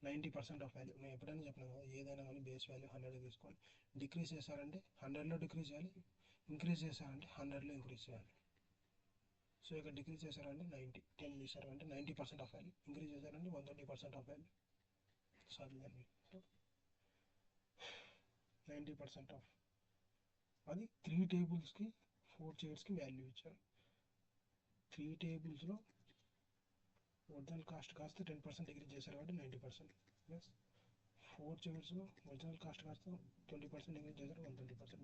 90% ఆఫ్ వాల్యూ నేను ఎప్పుడైనా చెప్పినాను కదా, ఏదైనా కానీ బేస్ వాల్యూ 100 తీసుకోవాలి. డిక్రీజ్ చేశారంటే 100లో డిక్రీజ్ చేయాలి, ఇంక్రీజ్ చేశారంటే 100లో ఇంక్రీజ్ చేయాలి. సో ఇక్కడ డిక్రీజ్ చేశారంటే 90, 10 చేశారంటే 90% ఆఫ్ వాల్యూ, ఇంక్రీజ్ చేశారంటే 120% ఆఫ్ వాల్యూ. సారీ అండి, సో 90% ఆఫ్ అది 3 టేబుల్స్కి 4 చైర్స్కి వాల్యూ ఇచ్చారు. 3 టేబుల్స్లో ఒరిజినల్ కాస్ట్ కాస్త 10% డిక్రీజ్ చేశారు కాబట్టి 90%, ప్లస్ 4 చైర్స్లో ఒరిజినల్ కాస్ట్ కాస్త 20% డిక్రీజ్ చేశారు 120%.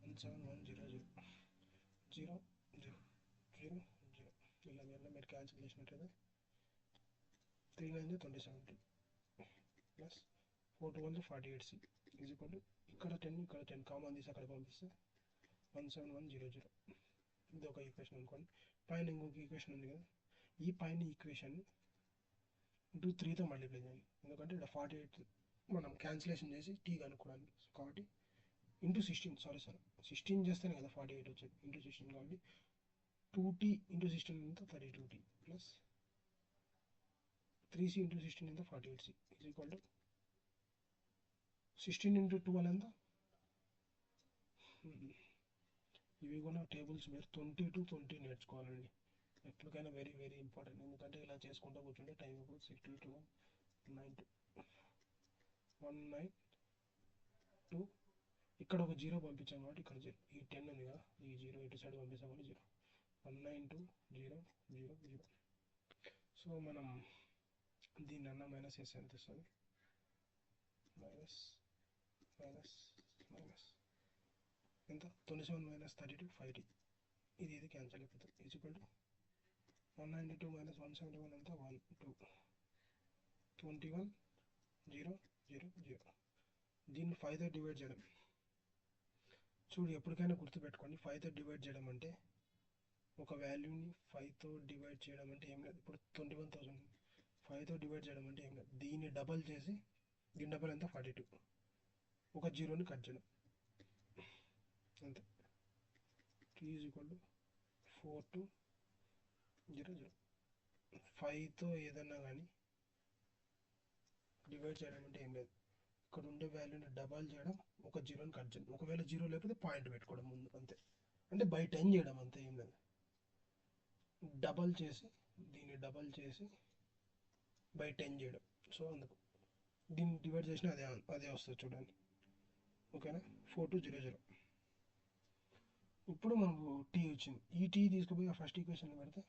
171,000 0 0 0 0 0. మీరు క్యాన్సిల్ చేసినట్టయితే 3 9 27 plus 4 2 48C is equal to ఇక్కడ 10 కామన్ తీసి అక్కడ పంపిస్తే 17100. ఇది ఒక ఈక్వేషన్ అనుకోండి. పైన ఇంకొక ఈక్వేషన్ ఉంది కదా, ఈ పైన ఈక్వేషన్ ఇంటూ 3తో మల్టిప్లై చేయాలి. ఎందుకంటే ఇక్కడ 48 మనం క్యాన్సిలేషన్ చేసి టీ కనుక్కోవడానికి. కాబట్టి ఇంటూ 16 చేస్తేనే కదా 48 వచ్చేది. ఇంటూ 16 కాబట్టి 2t ఇంటూ 16 ఎంత 32t ప్లస్ 3c ఇంటూ 16 ఎంత 48c is equal to 16 into 12 ఎంత. ఇవి కూడా టేబుల్స్ మీరు 20 to 20 నేర్చుకోవాలండి. ఎప్పటికైనా వెరీ వెరీ ఇంపార్టెంట్. ఎందుకంటే ఇలా చేసుకుంటూ కూర్చుంటే టైం ఇప్పుడు 62 9 192 ఇక్కడ ఒక 0 పంపించాం కాబట్టి ఇక్కడ 0, ఈ 10 ఉంది కదా, ఈ 0 ఇటు సైడ్ పంపిస్తాం కాబట్టి 0 192 0 0 0. సో మనం దీన్ని అన్న మైనస్ చేస్తే ఎంత వస్తుంది, మైనస్ మైనస్ మైనస్ ఎంత 27 మైనస్ 32 5t. ఇది క్యాన్సిల్ అయిపోతుంది. ఈజ్ ఈక్వల్ టు 192 మైనస్ 171 ఎంత 1 2 21 0 0 0. దీన్ని 5తో డివైడ్ చేయడం. చూడు ఎప్పటికైనా గుర్తుపెట్టుకోండి, 5తో డివైడ్ చేయడం అంటే ఒక వాల్యూని 5తో డివైడ్ చేయడం అంటే ఏం లేదు. ఇప్పుడు 21,000 5తో డివైడ్ చేయడం అంటే ఏం లేదు, దీన్ని డబల్ చేసి దీని డబల్ ఎంత 42, ఒక జీరోని కట్ చేయడం అంతే. 3 ఈజ్ ఈక్వల్ టు 4200. 5తో ఏదన్నా కానీ డివైడ్ చేయడం అంటే ఏం లేదు, ఇక్కడ ఉండే వాల్యూని డబల్ చేయడం, ఒక జీరోని కట్ చేయడం. ఒకవేళ జీరో లేకపోతే పాయింట్ పెట్టుకోవడం ముందు అంతే. అంటే బై 10 చేయడం అంతే, ఏం లేదు. డబల్ చేసి దీన్ని డబల్ చేసి బై 10 చేయడం. సో అందుకు దీన్ని డివైడ్ చేసిన అదే వస్తుంది చూడండి. ఓకేనా, 4200. ఇప్పుడు మనకు టీ వచ్చింది. ఈ టీ తీసుకుపోయి ఆ ఫస్ట్ ఈక్వేషన్లో పెడితే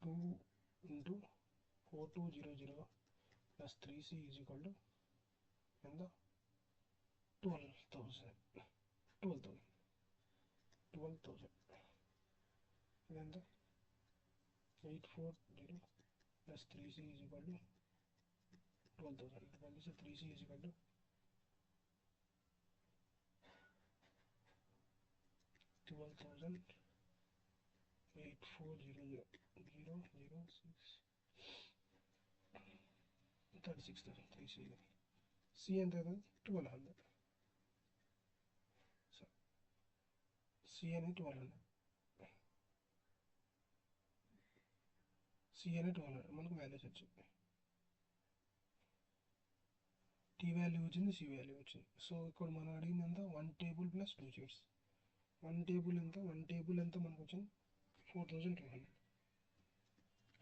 2 into 4200 plus 3c is equal to ఎంత 12,000 ఇదెంత 840 plus 3c is equal to 12,000. ఇది పంపిస్తే 3c is equal to 12,840 006 36,000. 3c c ఎంత అవుతుంది 1200. సో c అనేది 1200, మనకు వాల్యూస్ వచ్చింది. టీ వాల్యూ వచ్చింది, సి వాల్యూ వచ్చింది. సో ఇక్కడ మనం అడిగింది ఎంత 1 టేబుల్ ప్లస్ 2 చైర్స్. 1 టేబుల్ ఎంత మనకు వచ్చింది 4200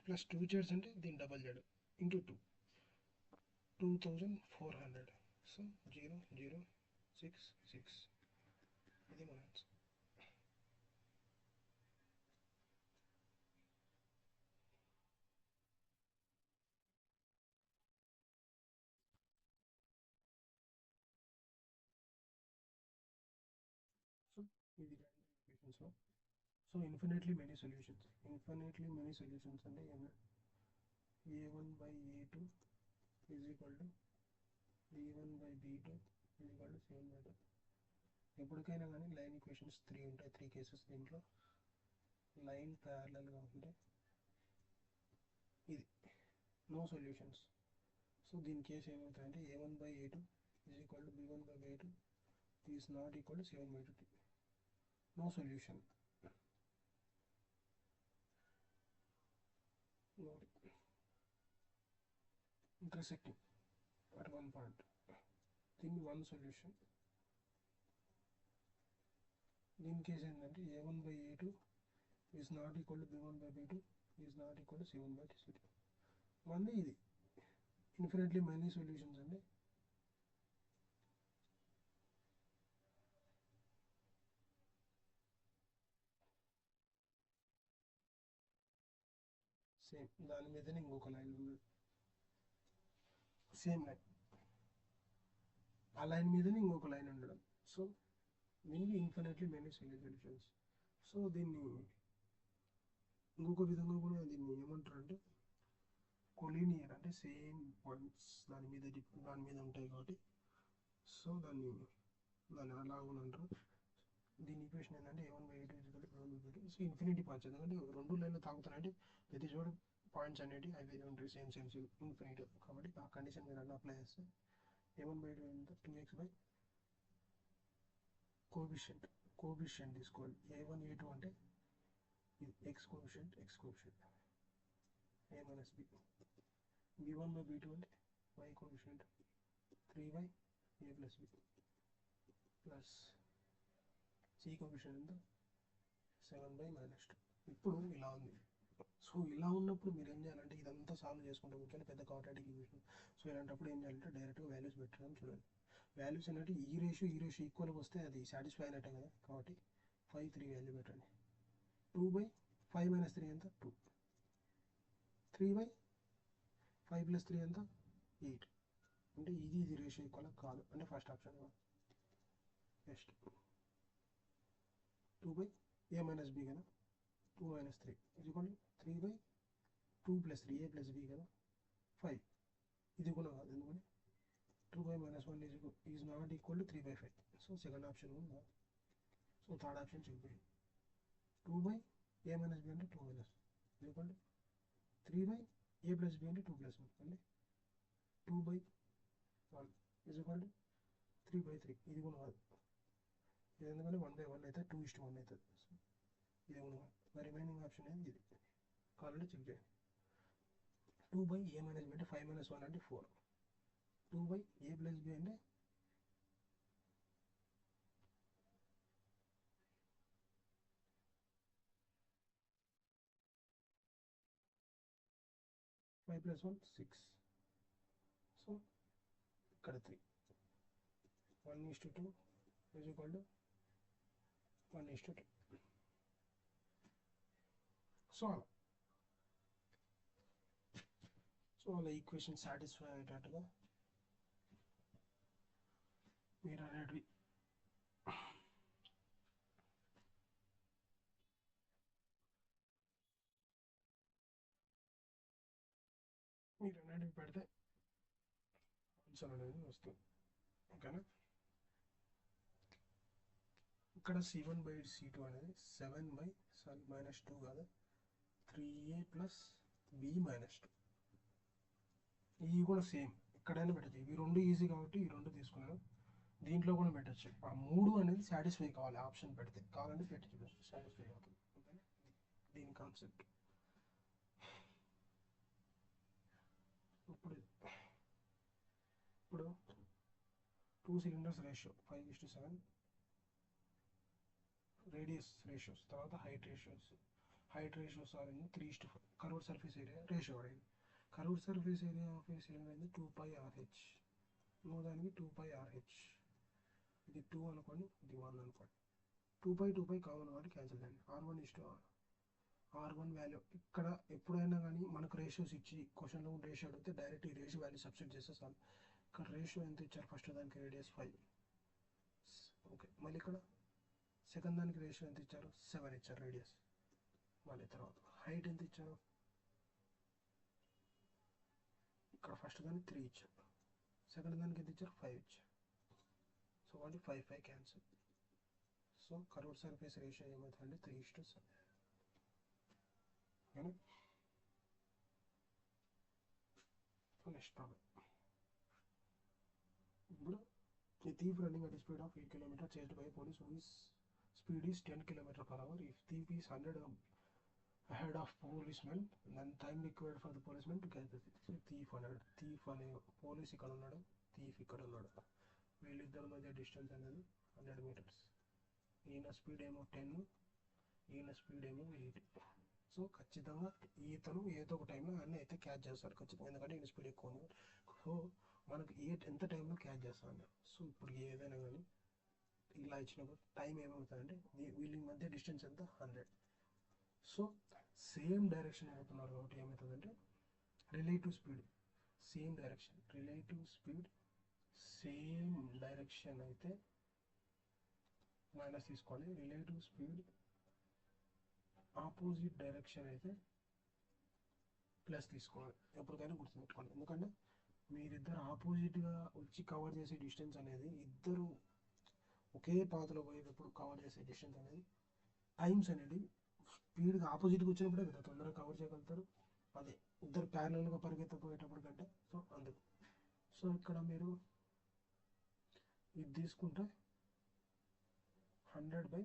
ప్లస్ 2 చైర్స్ అంటే దీన్ని డబల్ చేయడం ఇంటూ 2 2400. సో 0066. ఇది మన ఆన్సర్. సో ఇది ఈక్వేషన్స్లో. సో ఇన్ఫినిట్లీ మెనీ సొల్యూషన్స్ అంటే ఏమి, a1/a2 is equal to b1/b2 is equal to c1/2. ఎప్పటికైనా కానీ లైన్ ఈక్వేషన్స్ 3 ఉంటాయి. 3 కేసెస్ దీంట్లో. లైన్ ప్యారలల్గా ఉంటే ఇది నో సొల్యూషన్స్. సో దీని కేసు ఏమవుతాయంటే a1/a2 is equal to b1/b2 is not equal to c1/2. No solution. Intersecting at one point. దీన్ని వన్ సొల్యూషన్. దీని కేసు ఏంటంటే a1/a2 is not equal to b1/b2 is not equal to c1/c2. మళ్ళీ ఇది infinitely many solutions అంటే same దాని మీదనే ఇంకొక line ఉంది, సేమ్ లైన్, ఆ లైన్ మీదనే ఇంకొక లైన్ ఉండడం. సో దీనికి ఇన్ఫినిట్లీ మెనీ సొల్యూషన్స్. సో దీన్ని ఇంకొక విధంగా కూడా దీన్ని ఏమంటారంటే కొలీనియర్, అంటే సేమ్ పాయింట్స్ దాని మీద ఉంటాయి కాబట్టి సో దాన్ని అలా కూడా అంటారు. దీని ఈక్వేషన్ ఏంటంటే A1/A2 సో ఇన్ఫినిటీ పాయింట్స్, ఎందుకంటే రెండు లైన్లు తాగుతున్నాయంటే ప్రతి చోట పాయింట్స్ అనేవి అవి ఉంటాయి సేమ్ ఇన్ఫినిటీ, కాబట్టి ఆ కండిషన్ మీరు అలా అప్లై చేస్తే A1/A2 ఎంత 2x కోఎఫిషియంట్ తీసుకోవాలి. A1 A2 అంటే ఇది x coefficient a minus b, b1/b2 అంటే y coefficient 3y a plus b plus c coefficient ఎంత 7/-2. ఇప్పుడు ఇలా ఉంది. సో ఇలా ఉన్నప్పుడు మీరు ఏం చేయాలంటే ఇదంతా సాల్వ్ చేసుకుంటే ముఖ్యంగా పెద్ద క్వాడ్రాటిక్ ఈక్వేషన్. సో ఇలాంటప్పుడు ఏం చేయాలంటే డైరెక్ట్గా వాల్యూస్ పెట్టడం చూడండి. వాల్యూస్ అనేవి ఈ రేషియో ఈక్వల్గా వస్తే అది సాటిస్ఫై అయినట్టే కదా, కాబట్టి 5 3 వాల్యూ పెట్టండి. 2/5 - 3 ఎంత 2, 3/5 + 3 ఎంత 8, అంటే ఇది రేషియో ఈక్వల్ కాదు అంటే first option next 2/A - B కదా 2 - 3 3/2 + 3 a + b కదా 5, ఇది కూడా కాదు ఎందుకంటే 2/-1 is not equal to 3/5. So second option ఉందా. సో థర్డ్ ఆప్షన్ చెక్ చేయండి. 2/A - B అంటే 2 ఈక్వల్ టు 3/A + B అంటే 2 + 1 అంటే 2/1 ఈజ్ ఈక్వల్ టు 3/3, ఇది కూడా కాదు. ఇది ఎందుకంటే 1/1 అయితే 2:1 అవుతుంది. సో ఇది కూడా కాదు. మరి రిమైనింగ్ ఆప్షన్ ఏంది ఇది కావాలంటే చెక్ చేయండి. 2/A - B అంటే 5 - 1 అంటే 4, 2/A + B అంటే 5 + 1 6, సో ఇక్కడ 3 1:2 ఈజ్ ఈక్వల్ టు 1:2. సో అలా ఈక్వేషన్ సాటిస్ఫై అయ్యేటట్టుగా మీరు అనేటివి పెడితే ఆన్సర్ అనేది వస్తుంది. ఓకేనా. ఇక్కడ C1/C2 అనేది 7/-2 కాదు 3a + b - 2. ఇవి కూడా సేమ్ ఎక్కడైనా పెట్టచ్చు. ఇవి రెండు ఈజీ కాబట్టి ఈ రెండు తీసుకున్నాను. దీంట్లో కూడా పెట్టచ్చు. ఆ మూడు అనేది సాటిస్ఫై కావాలి ఆప్షన్ పెడితే, కావాలంటే పెట్టి చూడచ్చు సాటిస్ఫై అవుతుంది. ఓకేనా, దీని కాన్సెప్ట్. ఇప్పుడు 2 cylinders రేషియో 5:7, రేడియస్ రేషియోస్, తర్వాత height ratios are 3:5. Curved surface area ratio అయింది. Curved surface area of a cylinder అనేది 2πRh. దానికి 2πRh, ఇది 2 అనుకోండి, ఇది 1 అనుకోండి. 2π కామన్ కాబట్టి క్యాన్సిల్ చేయండి. R1 వాల్యూ ఇక్కడ ఎప్పుడైనా కానీ మనకు రేషియోస్ ఇచ్చి క్వశ్చన్లో రేషియో అడిగితే డైరెక్ట్ ఈ రేషియో వాల్యూ సబ్స్టిట్యూట్ చేస్తే చాలు. ఇక్కడ రేషియో ఎంత ఇచ్చారు, ఫస్ట్ దానికి రేడియస్ 5. ఓకే, మళ్ళీ ఇక్కడ సెకండ్ దానికి రేషియో ఎంత ఇచ్చారు, 7 ఇచ్చారు రేడియస్. మళ్ళీ తర్వాత హైట్ ఎంత ఇచ్చారు, ఇక్కడ ఫస్ట్ దానికి 3 ఇచ్చారు, సెకండ్ దానికి ఎంత ఇచ్చారు 5 ఇచ్చారు. సో వాళ్ళు 5 cancel. So curved surface ratio ఏమవుతుందంటే 3:7. Next problem. ఇప్పుడు a thief running at a speed of 8 km chased by a police whose speed is 10 km/h. If thief is 100 ahead of policeman, then time required for the policeman to catch the thief. So thief అన్నాడు, thief అనే police ఇక్కడ ఉన్నాడు, thief ఇక్కడ ఉన్నాడు. వీళ్ళిద్దరి మధ్య distance అనేది 100 meters. ఈయన స్పీడ్ ఏమో 10, ఈయన స్పీడ్ ఏమో 8. సో ఖచ్చితంగా ఈతను ఏదో ఒక టైంలో అన్నీ అయితే క్యాచ్ చేస్తాడు ఖచ్చితంగా, ఎందుకంటే ఈయన స్పీడ్ ఎక్కువ ఉంది. సో మనకు ఎంత టైంలో క్యాచ్ చేస్తాను. సో ఇప్పుడు ఏదైనా కానీ ఇలా ఇచ్చినప్పుడు టైం ఏమవుతుందంటే వీళ్ళ మధ్య డిస్టెన్స్ ఎంత 100. సో సేమ్ డైరెక్షన్ అవుతున్నారు కాబట్టి ఏమవుతుందంటే రిలేటివ్ స్పీడ్ సేమ్ డైరెక్షన్ అయితే మైనస్ తీసుకోవాలి. రిలేటివ్ స్పీడ్ ఆపోజిట్ డైరెక్షన్ అయితే ప్లస్ తీసుకోవాలి. ఎప్పటికైనా గుర్తుపెట్టుకోండి, ఎందుకంటే మీరిద్దరు ఆపోజిట్గా వచ్చి కవర్ చేసే డిస్టెన్స్ అనేది ఇద్దరు ఒకే పాత్రలో పోయేటప్పుడు కవర్ చేసే డిస్టెన్స్ అనేది టైమ్స్ అనేది స్పీడ్గా ఆపోజిట్గా వచ్చినప్పుడే కదా తొందరగా కవర్ చేయగలుగుతారు. అదే ఇద్దరు ప్యారలల్గా పరిగెత్తపోయేటప్పుడు కంటే. సో అందుకు సో ఇక్కడ మీరు ఇది తీసుకుంటే 100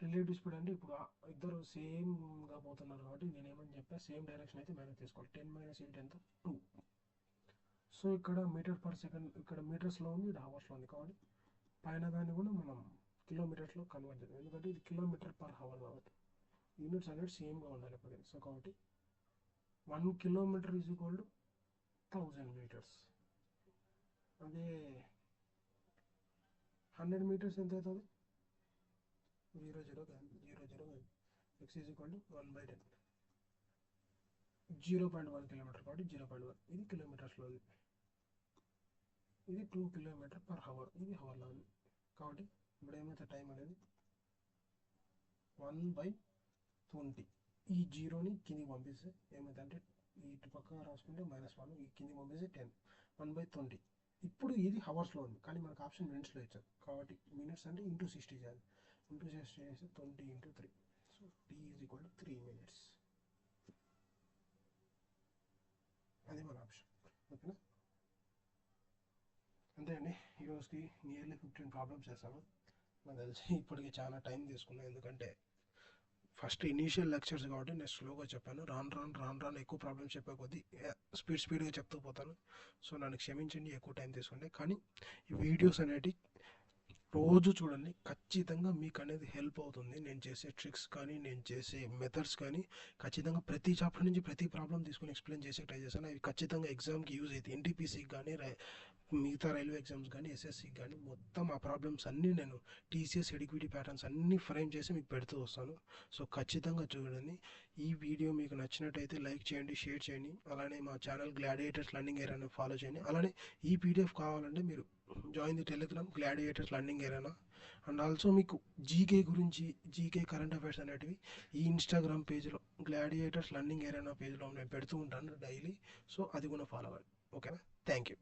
రిలేటివ్ స్పీడ్ అంటే ఇప్పుడు ఇద్దరు సేమ్గా పోతున్నారు కాబట్టి నేనేమని చెప్పా, సేమ్ డైరెక్షన్ అయితే మేనేజ్ తీసుకోవాలి. 10 - 8 ఎంత 2. సో ఇక్కడ మీటర్ పర్ సెకండ్, ఇక్కడ మీటర్స్లో ఉంది, ఇది అవర్స్లో ఉంది కాబట్టి పైన దాన్ని కూడా మనం కిలోమీటర్స్లో కన్వర్ట్ చేద్దాం, ఎందుకంటే ఇది కిలోమీటర్ పర్ అవర్ కాబట్టి యూనిట్స్ అనేది సేమ్గా ఉండాలి ఎప్పటికీ. సో కాబట్టి 1 kilometre is equal to 1000 metres. అదే 100 మీటర్స్ ఎంత అవుతుంది? 0 కానీ 0 కానీ x is equal to 1/10. 0.1 kilometre కాబట్టి 0.1 ఇది కిలోమీటర్స్లో ఉంది. ఇది 2 కిలోమీటర్ పర్ అవర్, ఇది అవర్లో ఉంది కాబట్టి ఇప్పుడు ఏమైతే టైం అనేది 1/20. ఈ జీరోని కిందికి పంపిస్తే ఏమైతే అంటే ఇటు పక్కగా రాసుకుంటే -1, ఈ కిందికి పంపిస్తే 10. 1/20. ఇప్పుడు ఇది హవర్స్లో ఉంది కానీ మనకు ఆప్షన్ మినిట్స్లో ఇచ్చారు కాబట్టి మినిట్స్ అంటే ఇంటూ 60 చేయాలి. ఇంటూ 60 చేస్తే 20 × 3. So t is equal to 3 minutes. అది మన ఆప్షన్. ఓకేనా? అంతే అండి, ఈరోజుకి నియర్లీ 15 ప్రాబ్లమ్స్ చేశాను. నాకు తెలిసి ఇప్పటికి చాలా టైం తీసుకున్నాను, ఎందుకంటే ఫస్ట్ ఇనీషియల్ లెక్చర్స్ కాబట్టి నేను స్లోగా చెప్పాను. రాను ఎక్కువ ప్రాబ్లమ్స్ చెప్పే కొద్దీ స్పీడ్గా చెప్తూ పోతాను. సో నన్ను క్షమించండి ఎక్కువ టైం తీసుకుంటే. కానీ ఈ వీడియోస్ అనేవి రోజు చూడండి, ఖచ్చితంగా మీకు అనేది హెల్ప్ అవుతుంది. నేను చేసే ట్రిక్స్ కానీ నేను చేసే మెథడ్స్ కానీ ఖచ్చితంగా ప్రతి చాప్టర్ నుంచి ప్రతి ప్రాబ్లం తీసుకొని ఎక్స్ప్లెయిన్ చేసే ట్రై చేశాను. అవి ఖచ్చితంగా ఎగ్జామ్కి యూజ్ అవుతాయి. ఎన్టీపీసీకి కానీ మిగతా రైల్వే ఎగ్జామ్స్ కానీ ఎస్ఎస్సికి కానీ మొత్తం ఆ ప్రాబ్లమ్స్ అన్నీ నేను టీసీఎస్ ఎడిక్విటీ ప్యాటర్న్స్ అన్నీ ఫ్రేమ్ చేసి మీకు పెడుతూ వస్తాను. సో ఖచ్చితంగా చూడండి. ఈ వీడియో మీకు నచ్చినట్టయితే లైక్ చేయండి, షేర్ చేయండి. అలానే మా ఛానల్ గ్లాడియేటర్స్ లర్నింగ్ ఏరియాని ఫాలో చేయండి. అలానే ఈ పీడిఎఫ్ కావాలంటే మీరు join the Telegram Gladiators Learning ఏరియానా. అండ్ ఆల్సో మీకు జీకే గురించి, జీకే కరెంట్ అఫైర్స్ అనేటివి ఈ ఇన్స్టాగ్రామ్ పేజ్లో గ్లాడియేటర్స్ లర్నింగ్ ఏరియానా పేజ్లో నేను పెడుతూ ఉంటాను డైలీ. సో అది కూడా ఫాలో అవ్వండి. ఓకేనా? Thank you.